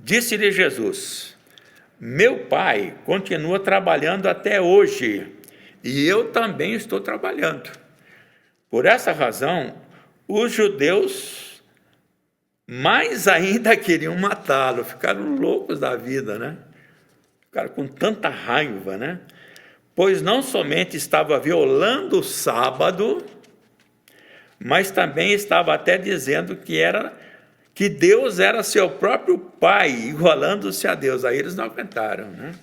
Disse-lhe Jesus, meu pai continua trabalhando até hoje, e eu também estou trabalhando. Por essa razão, os judeus mais ainda queriam matá-lo, ficaram loucos da vida, né? Ficaram com tanta raiva, né? Pois não somente estava violando o sábado, mas também estava até dizendo que Deus era seu próprio pai, igualando-se a Deus. Aí eles não aguentaram, né?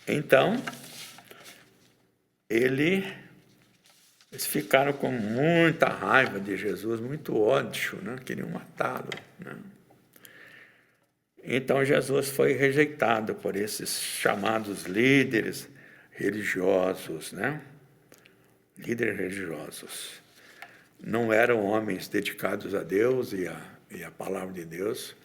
Então, ele Eles ficaram com muita raiva de Jesus, muito ódio, né? Queriam matá-lo, né? Então Jesus foi rejeitado por esses chamados líderes religiosos, né? Líderes religiosos. Não eram homens dedicados a Deus e a palavra de Deus,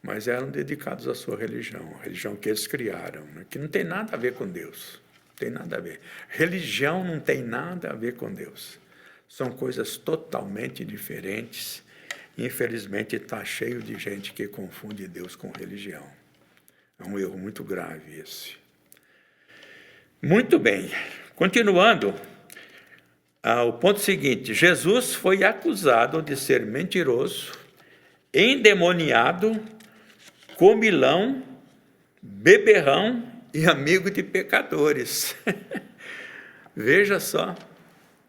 mas eram dedicados à sua religião, a religião que eles criaram, né? Que não tem nada a ver com Deus. Tem nada a ver. Religião não tem nada a ver com Deus. São coisas totalmente diferentes. Infelizmente, está cheio de gente que confunde Deus com religião. É um erro muito grave esse. Muito bem. Continuando, o ponto seguinte. Jesus foi acusado de ser mentiroso, endemoniado, comilão, beberrão e amigo de pecadores. Veja só,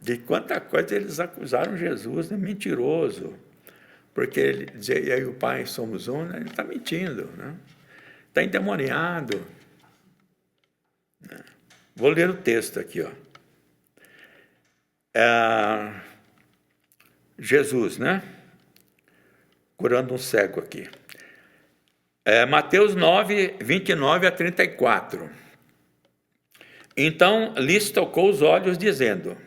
de quanta coisa eles acusaram Jesus de mentiroso. Porque ele dizia, e aí o Pai somos um, né? Ele está mentindo, né? Está endemoniado. Vou ler o texto aqui, ó. Jesus, né? Curando um cego aqui. Mateus 9, 29 a 34. Então lhes tocou os olhos, dizendo: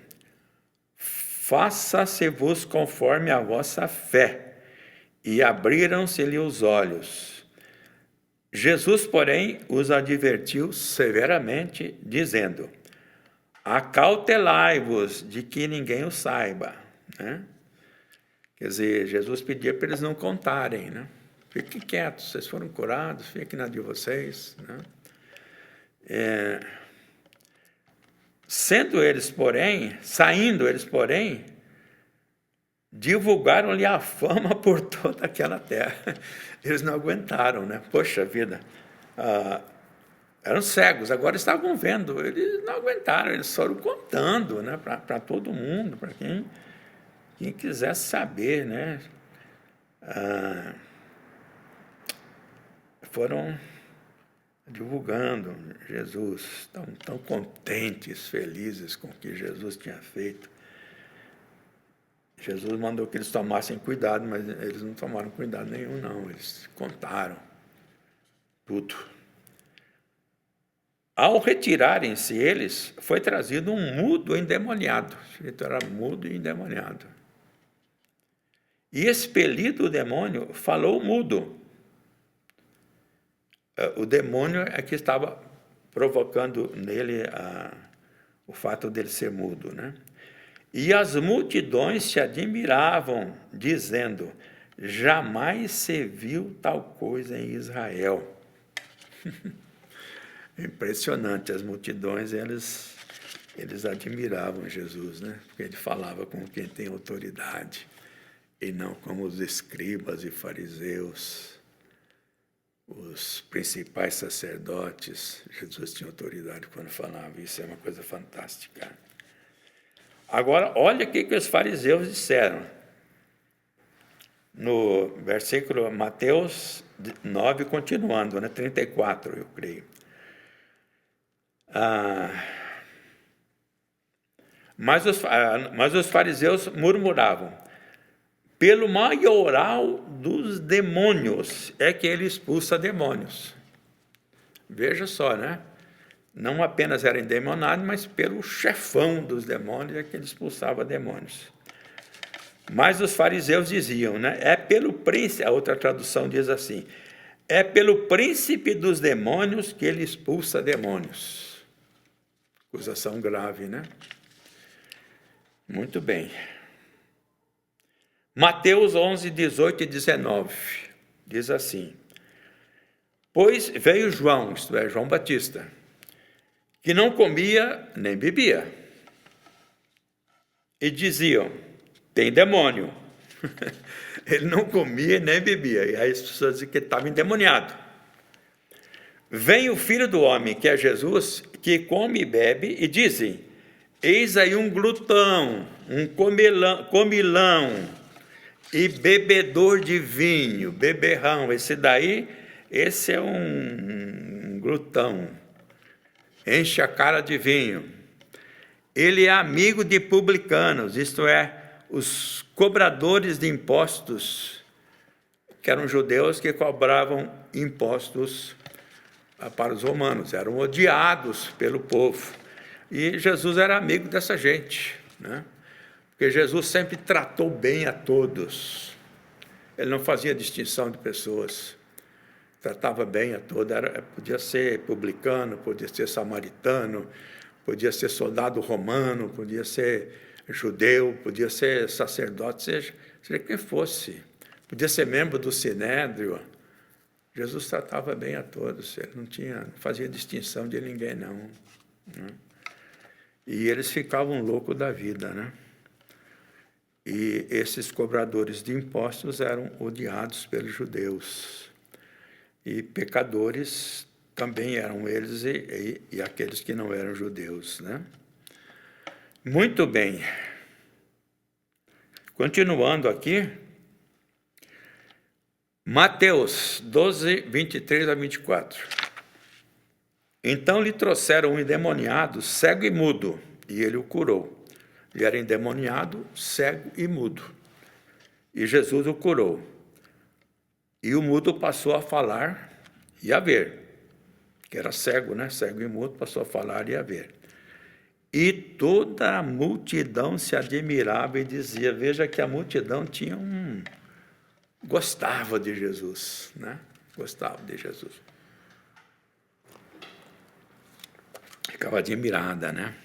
faça-se-vos conforme a vossa fé. E abriram-se-lhe os olhos. Jesus, porém, os advertiu severamente, dizendo: acautelai-vos de que ninguém o saiba. Né? Quer dizer, Jesus pedia para eles não contarem, né? Fiquem quietos, vocês foram curados, fiquem na de vocês. Né? Saindo eles, porém, divulgaram-lhe a fama por toda aquela terra. Eles não aguentaram, né? Poxa vida, eram cegos, agora estavam vendo. Eles não aguentaram, eles foram contando, né? Para todo mundo, para quem quisesse saber, né? Foram divulgando Jesus, tão contentes, felizes com o que Jesus tinha feito. Jesus mandou que eles tomassem cuidado, mas eles não tomaram cuidado nenhum, não. Eles contaram tudo. Ao retirarem-se eles, foi trazido um mudo endemoniado. Ele era mudo e endemoniado. E expelido o demônio, falou mudo. O demônio é que estava provocando nele o fato dele ser mudo, né? E as multidões se admiravam, dizendo: jamais se viu tal coisa em Israel. Impressionante, as multidões, eles admiravam Jesus, né? Porque ele falava como quem tem autoridade, e não como os escribas e fariseus, os principais sacerdotes. Jesus tinha autoridade quando falava, isso é uma coisa fantástica. Agora, olha o que os fariseus disseram. No versículo Mateus 9, continuando, né, 34, eu creio. Mas os fariseus murmuravam: pelo maioral dos demônios é que ele expulsa demônios. Veja só, né? Não apenas era endemoniado, mas pelo chefão dos demônios é que ele expulsava demônios. Mas os fariseus diziam, né? É pelo príncipe, a outra tradução diz assim: é pelo príncipe dos demônios que ele expulsa demônios. Acusação grave, né? Muito bem. Mateus 11, 18 e 19, diz assim: pois veio João, isto é, João Batista, que não comia nem bebia, e diziam: tem demônio. Ele não comia nem bebia, e aí as pessoas diziam que ele estava endemoniado. Vem o Filho do Homem, que é Jesus, que come e bebe, e dizem: eis aí um glutão, um comilão, e bebedor de vinho, beberrão. Esse é um glutão, enche a cara de vinho. ele é amigo de publicanos, isto é, os cobradores de impostos, que eram judeus que cobravam impostos para os romanos, eram odiados pelo povo. E Jesus era amigo dessa gente, né? Porque Jesus sempre tratou bem a todos. Ele não fazia distinção de pessoas, tratava bem a todos. Podia ser publicano, podia ser samaritano, podia ser soldado romano, podia ser judeu, podia ser sacerdote, seja quem fosse. Podia ser membro do Sinédrio. Jesus tratava bem a todos, ele não fazia distinção de ninguém, não, né? E eles ficavam loucos da vida, né? E esses cobradores de impostos eram odiados pelos judeus. E pecadores também eram eles e aqueles que não eram judeus, né? Muito bem. Continuando aqui, Mateus 12, 23 a 24. Então lhe trouxeram um endemoniado, cego e mudo, e ele o curou. Ele era endemoniado, cego e mudo. E Jesus o curou. E o mudo passou a falar e a ver. Que era cego, né? Cego e mudo, passou a falar e a ver. E toda a multidão se admirava e dizia, veja que a multidão gostava de Jesus, né? Gostava de Jesus. Ficava admirada, né?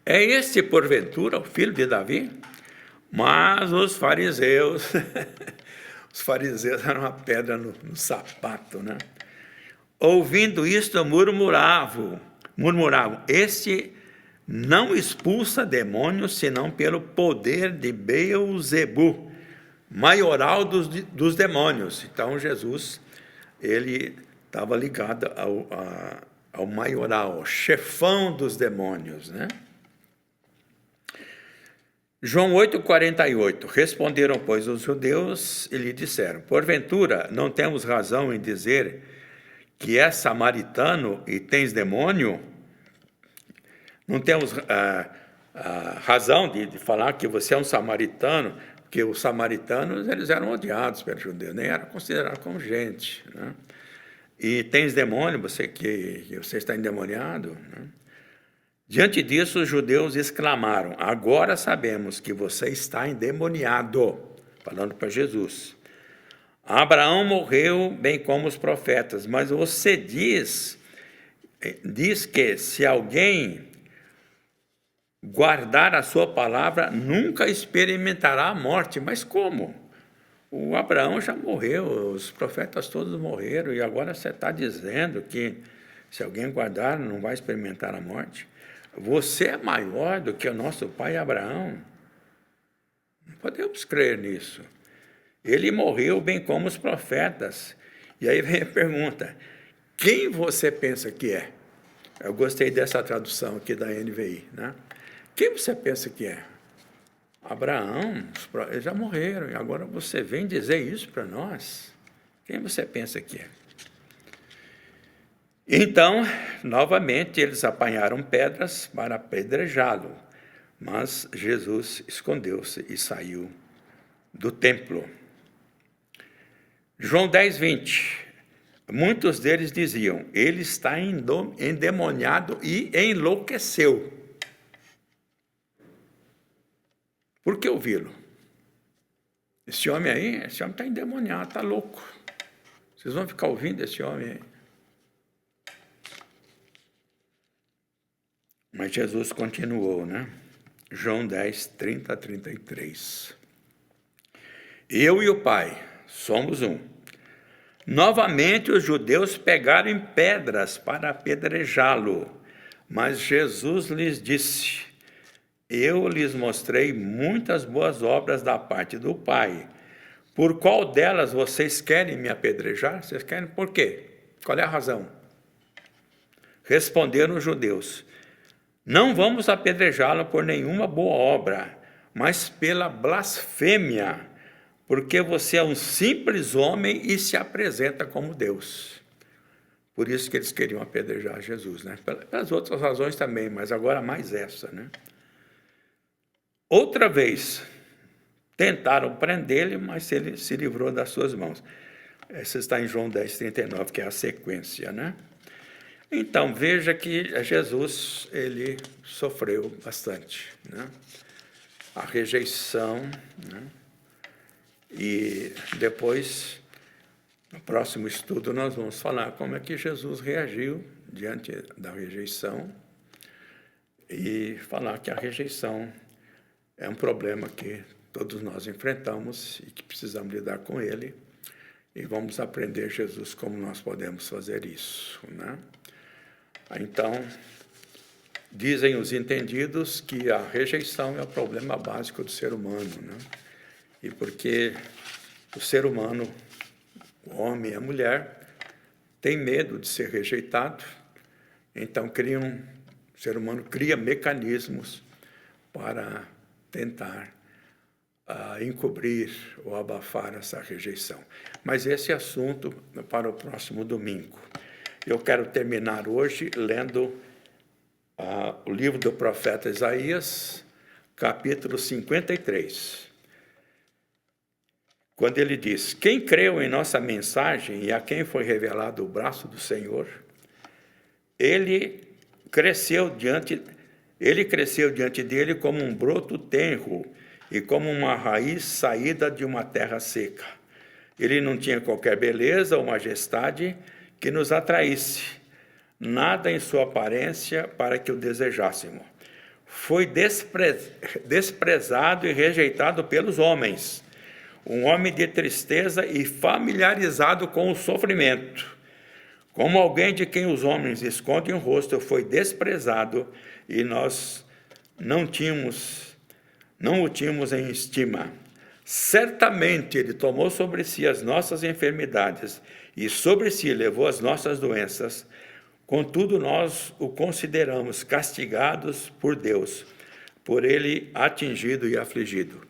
É este, porventura, o filho de Davi? Mas os fariseus, os fariseus eram uma pedra no sapato, né? Ouvindo isto, murmuravam, este não expulsa demônios, senão pelo poder de Beelzebu, maioral dos demônios. Então, Jesus, ele estava ligado ao maioral, ao chefão dos demônios, né? João 8,48. Responderam, pois, os judeus e lhe disseram, porventura, não temos razão em dizer que és samaritano e tens demônio? Não temos razão de falar que você é um samaritano, porque os samaritanos eles eram odiados pelos judeus, nem eram considerados como gente, né? E tens demônio, você está endemoniado, né? Diante disso, os judeus exclamaram, agora sabemos que você está endemoniado, falando para Jesus. Abraão morreu, bem como os profetas, mas você diz que se alguém guardar a sua palavra, nunca experimentará a morte. Mas como? O Abraão já morreu, os profetas todos morreram, e agora você está dizendo que se alguém guardar, não vai experimentar a morte? Você é maior do que o nosso pai Abraão? Não podemos crer nisso. Ele morreu bem como os profetas. E aí vem a pergunta, quem você pensa que é? Eu gostei dessa tradução aqui da NVI, né? Quem você pensa que é? Abraão, eles já morreram, e agora você vem dizer isso para nós? Quem você pensa que é? Então, novamente, eles apanharam pedras para apedrejá-lo, mas Jesus escondeu-se e saiu do templo. João 10, 20. Muitos deles diziam, ele está endemoniado e enlouqueceu. Por que ouvi-lo? Esse homem está endemoniado, está louco. Vocês vão ficar ouvindo esse homem aí? Mas Jesus continuou, né? João 10, 30 a 33. Eu e o Pai somos um. Novamente os judeus pegaram em pedras para apedrejá-lo, mas Jesus lhes disse, eu lhes mostrei muitas boas obras da parte do Pai. Por qual delas vocês querem me apedrejar? Vocês querem por quê? Qual é a razão? Responderam os judeus, não vamos apedrejá-lo por nenhuma boa obra, mas pela blasfêmia, porque você é um simples homem e se apresenta como Deus. Por isso que eles queriam apedrejar Jesus, né? Pelas outras razões também, mas agora mais essa, né? Outra vez, tentaram prender-lhe, mas ele se livrou das suas mãos. Essa está em João 10:39, que é a sequência, né? Então, veja que Jesus, ele sofreu bastante, né? A rejeição, né? E depois, no próximo estudo, nós vamos falar como é que Jesus reagiu diante da rejeição e falar que a rejeição é um problema que todos nós enfrentamos e que precisamos lidar com ele, e vamos aprender Jesus como nós podemos fazer isso, né? Então, dizem os entendidos que a rejeição é o problema básico do ser humano, né? E porque o ser humano, o homem e a mulher, tem medo de ser rejeitado, então o ser humano cria mecanismos para tentar encobrir ou abafar essa rejeição. Mas esse assunto para o próximo domingo. Eu quero terminar hoje lendo o livro do profeta Isaías, capítulo 53. Quando ele diz: quem creu em nossa mensagem e a quem foi revelado o braço do Senhor, ele cresceu diante dele como um broto tenro e como uma raiz saída de uma terra seca. Ele não tinha qualquer beleza ou majestade que nos atraísse, nada em sua aparência para que o desejássemos. Foi desprezado e rejeitado pelos homens, um homem de tristeza e familiarizado com o sofrimento. Como alguém de quem os homens escondem o rosto, foi desprezado e nós não o tínhamos em estima. Certamente ele tomou sobre si as nossas enfermidades e sobre si levou as nossas doenças. Contudo, nós o consideramos castigados por Deus, por ele atingido e afligido.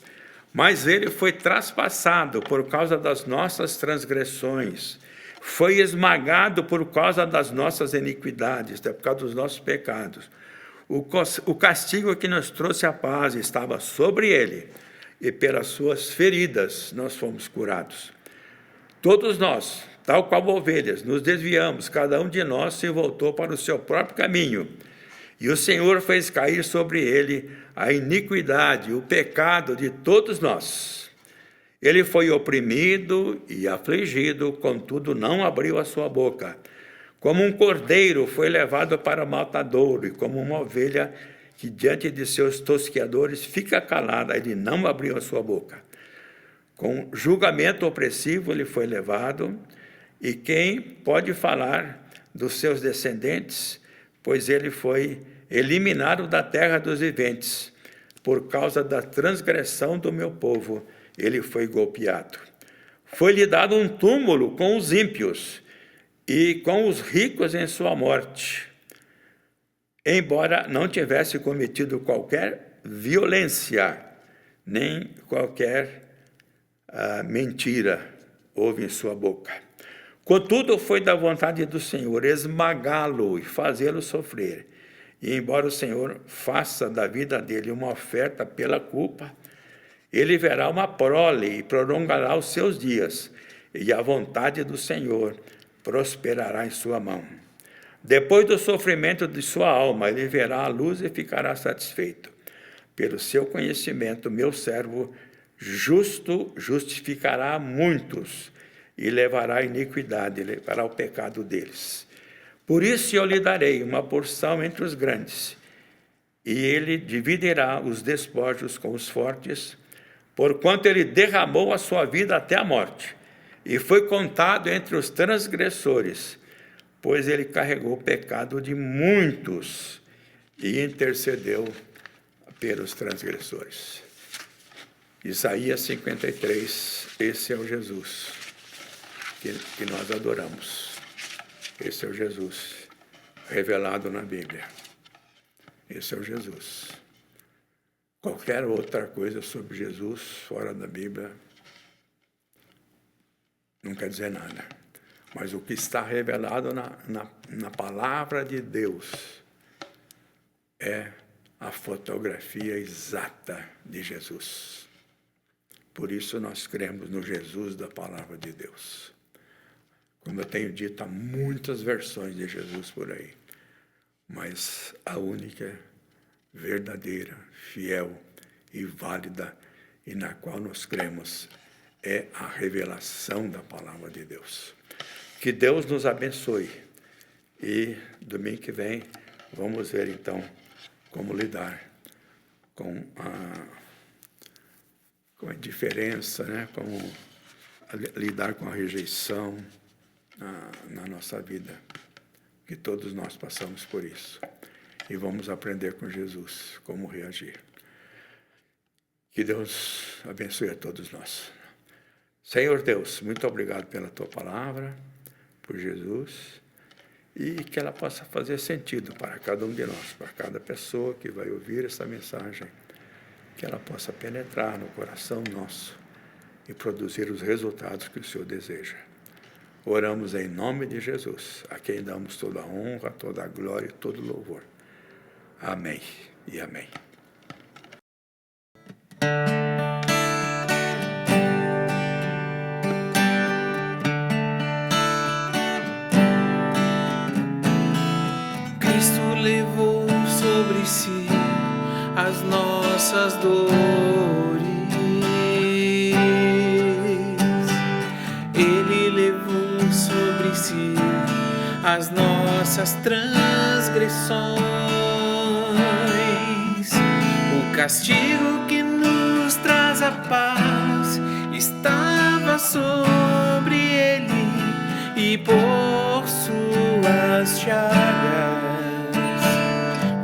Mas ele foi traspassado por causa das nossas transgressões, foi esmagado por causa das nossas iniquidades, por causa dos nossos pecados. O castigo que nos trouxe a paz estava sobre ele, e pelas suas feridas nós fomos curados. Todos nós, tal qual ovelhas, nos desviamos, cada um de nós se voltou para o seu próprio caminho, e o Senhor fez cair sobre ele a iniquidade, o pecado de todos nós. Ele foi oprimido e afligido, contudo não abriu a sua boca. Como um cordeiro foi levado para o matadouro, e como uma ovelha que diante de seus tosqueadores fica calada, ele não abriu a sua boca. Com julgamento opressivo ele foi levado, e quem pode falar dos seus descendentes? Pois ele foi eliminado da terra dos viventes. Por causa da transgressão do meu povo, ele foi golpeado. Foi-lhe dado um túmulo com os ímpios e com os ricos em sua morte, embora não tivesse cometido qualquer violência, nem qualquer mentira houve em sua boca. Contudo, foi da vontade do Senhor esmagá-lo e fazê-lo sofrer. E embora o Senhor faça da vida dele uma oferta pela culpa, ele verá uma prole e prolongará os seus dias, e a vontade do Senhor prosperará em sua mão. Depois do sofrimento de sua alma, ele verá a luz e ficará satisfeito. Pelo seu conhecimento, meu servo justo justificará muitos e levará a iniquidade, levará o pecado deles. Por isso eu lhe darei uma porção entre os grandes, e ele dividirá os despojos com os fortes, porquanto ele derramou a sua vida até a morte, e foi contado entre os transgressores, pois ele carregou o pecado de muitos e intercedeu pelos transgressores. Isaías 53, esse é o Jesus que nós adoramos. Esse é o Jesus revelado na Bíblia. Esse é o Jesus. Qualquer outra coisa sobre Jesus fora da Bíblia não quer dizer nada. mas o que está revelado na palavra de Deus é a fotografia exata de Jesus. Por isso nós cremos no Jesus da palavra de Deus. Como eu tenho dito, há muitas versões de Jesus por aí, mas a única, verdadeira, fiel e válida, e na qual nós cremos, é a revelação da palavra de Deus. Que Deus nos abençoe. E domingo que vem vamos ver então como lidar com a indiferença, né? Como lidar com a rejeição na nossa vida, que todos nós passamos por isso. E vamos aprender com Jesus como reagir. Que Deus abençoe a todos nós. Senhor Deus, muito obrigado pela Tua palavra, por Jesus, e que ela possa fazer sentido para cada um de nós, para cada pessoa que vai ouvir essa mensagem, que ela possa penetrar no coração nosso e produzir os resultados que o Senhor deseja. Oramos em nome de Jesus, a quem damos toda a honra, toda a glória e todo o louvor. Amém e amém. Cristo levou sobre si as nossas dores. Ele levou sobre si as nossas transgressões. O castigo que nos traz a paz estava sobre ele, e por suas chagas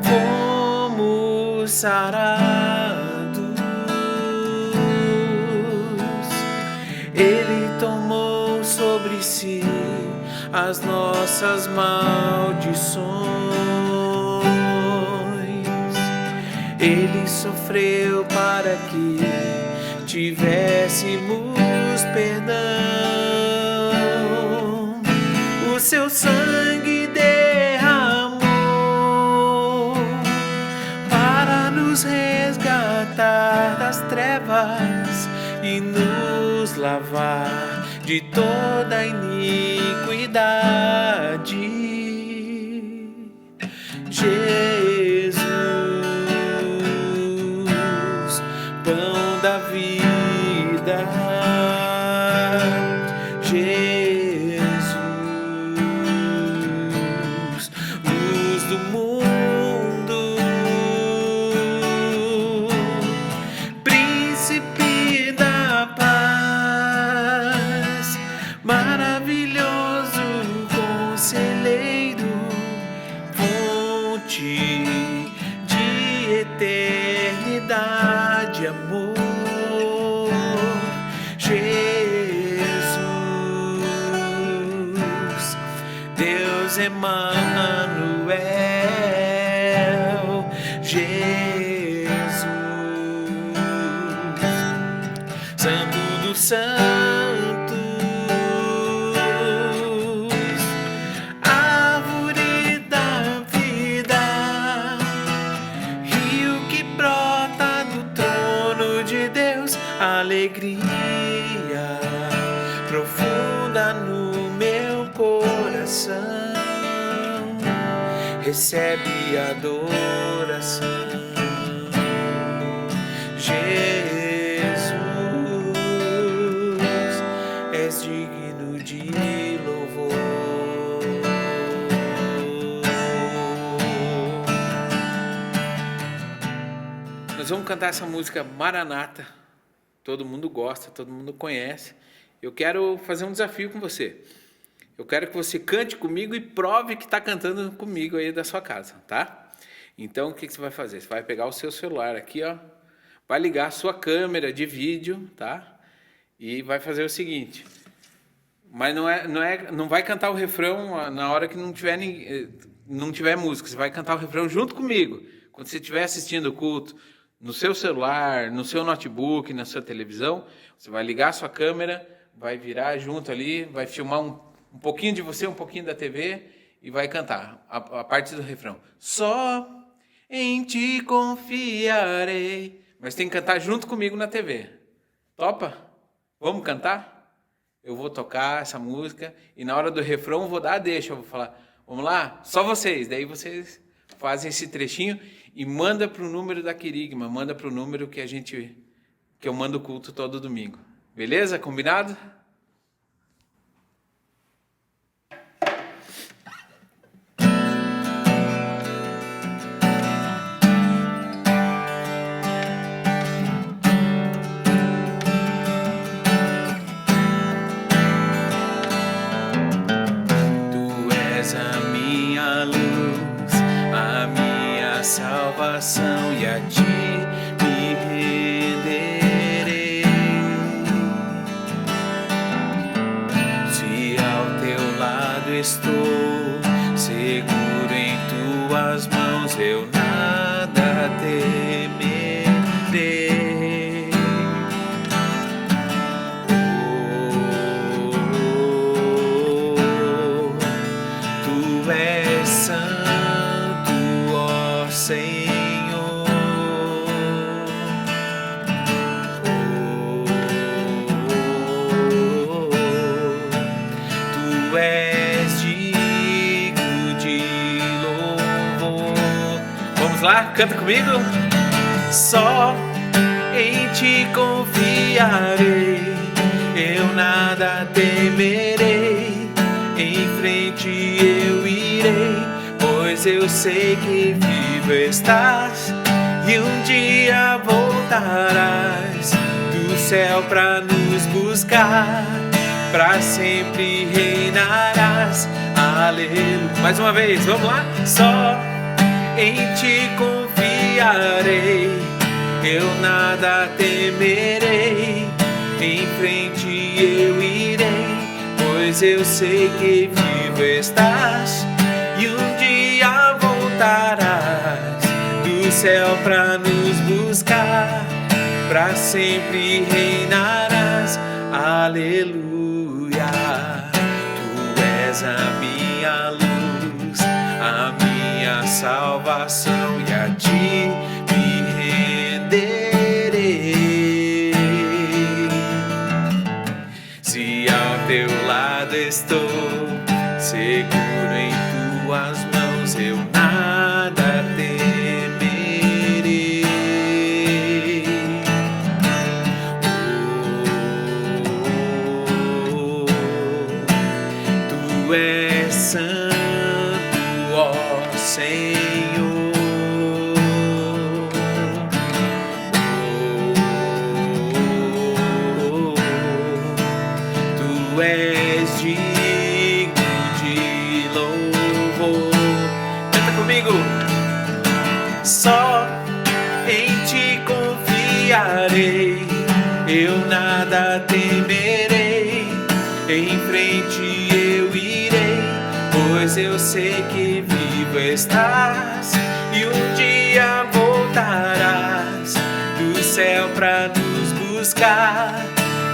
fomos sarados. Ele tomou sobre si as nossas maldições. Ele sofreu para que tivéssemos perdão. O seu sangue derramou para nos resgatar das trevas e nos lavar de toda iniquidade. Jesus, pão da vida. Jesus, luz do mundo. Príncipe da paz, maravilhoso conselheiro, fonte de eternidade, amor. Jesus, Deus Emanuel. Jesus, Santo dos Santos, árvore da vida, rio que brota do trono de Deus, alegria profunda no meu coração, recebe adoração. Jesus, és digno de louvor. Nós vamos cantar essa música Maranata. Todo mundo gosta, todo mundo conhece. Eu quero fazer um desafio com você. Eu quero que você cante comigo e prove que está cantando comigo aí da sua casa, tá? Então, o que você vai fazer? Você vai pegar o seu celular aqui, ó, vai ligar a sua câmera de vídeo, tá? E vai fazer o seguinte. Mas não vai cantar o refrão na hora que não tiver música. Você vai cantar o refrão junto comigo. Quando você estiver assistindo o culto, no seu celular, no seu notebook, na sua televisão, você vai ligar a sua câmera, vai virar junto ali, vai filmar Um pouquinho de você, um pouquinho da TV e vai cantar a parte do refrão. Só em ti confiarei. Mas tem que cantar junto comigo na TV. Topa? Vamos cantar? Eu vou tocar essa música e na hora do refrão eu vou dar a deixa. Eu vou falar, vamos lá? Só vocês. Daí vocês fazem esse trechinho e manda para o número da Querigma. Manda para o número que eu mando o culto todo domingo. Beleza? Combinado? Salvação e a ti me renderei. Se ao teu lado estou, seguro em tuas mãos, eu nada temerei. Tu és santo, ó Senhor. Canta comigo. Só em ti confiarei, eu nada temerei. Em frente eu irei, pois eu sei que vivo estás e um dia voltarás do céu pra nos buscar. Pra sempre reinarás. Aleluia. Mais uma vez, vamos lá. Só em ti confiarei, eu nada temerei. Em frente eu irei, pois eu sei que vivo estás e um dia voltarás do céu pra nos buscar. Pra sempre reinarás. Aleluia. Tu és a minha luz, a minha salvação e a ti me renderei. Se ao teu lado estou, seguro em tuas mãos, eu nada temerei. Tu és santo, ó Senhor. Tu és digno de louvor. Canta comigo. Só em ti confiarei, eu nada temerei. Em frente eu irei, pois eu sei que vivo estás e um dia voltarás do céu pra nos buscar.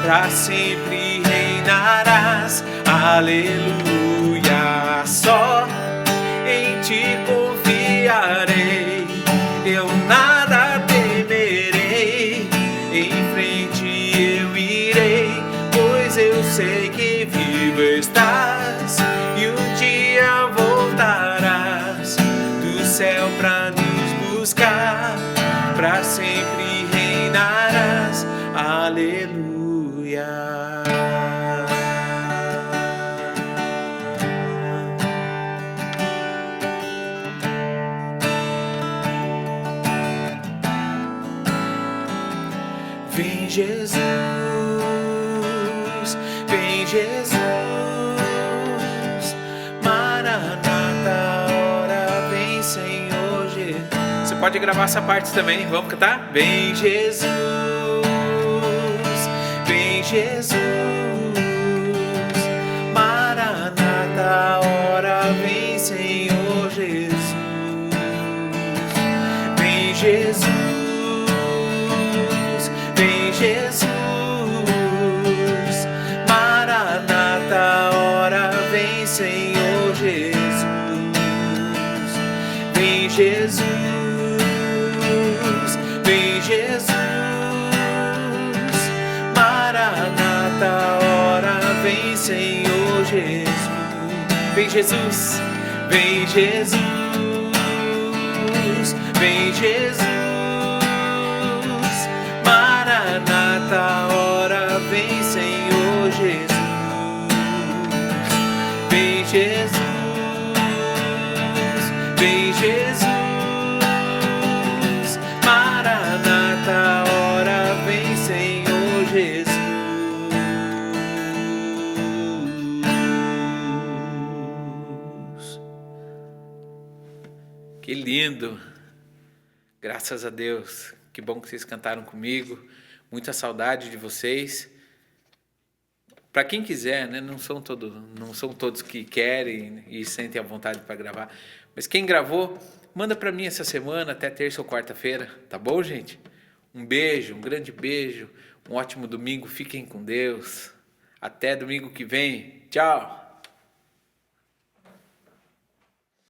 Pra sempre reinarás. Aleluia. Só em ti confiarei, eu nada temerei. Em frente eu irei, pois eu sei que vivo estás e um dia voltarás do céu pra nos buscar. Pra sempre reinarás. Aleluia. Vem Jesus, vem Jesus, Maranata, ora vem Senhor Jesus. Você pode gravar essa parte também, vamos cantar? Vem Jesus, vem Jesus, Maranata, ora vem Senhor Jesus. Vem Jesus, vem Jesus, Maranata, ora vem Jesus, vem Jesus, Maranata, ora vem Senhor Jesus, vem Jesus, vem Jesus, vem Jesus, Maranata, ora vem Senhor Jesus, vem Jesus, vem Jesus, Maranata, ora vem Senhor Jesus. Que lindo! Graças a Deus. Que bom que vocês cantaram comigo. Muita saudade de vocês. Para quem quiser, né? Não são todos que querem e sentem a vontade para gravar. Mas quem gravou, manda para mim essa semana, até terça ou quarta-feira. Tá bom, gente? Um beijo, um grande beijo. Um ótimo domingo. Fiquem com Deus. Até domingo que vem. Tchau!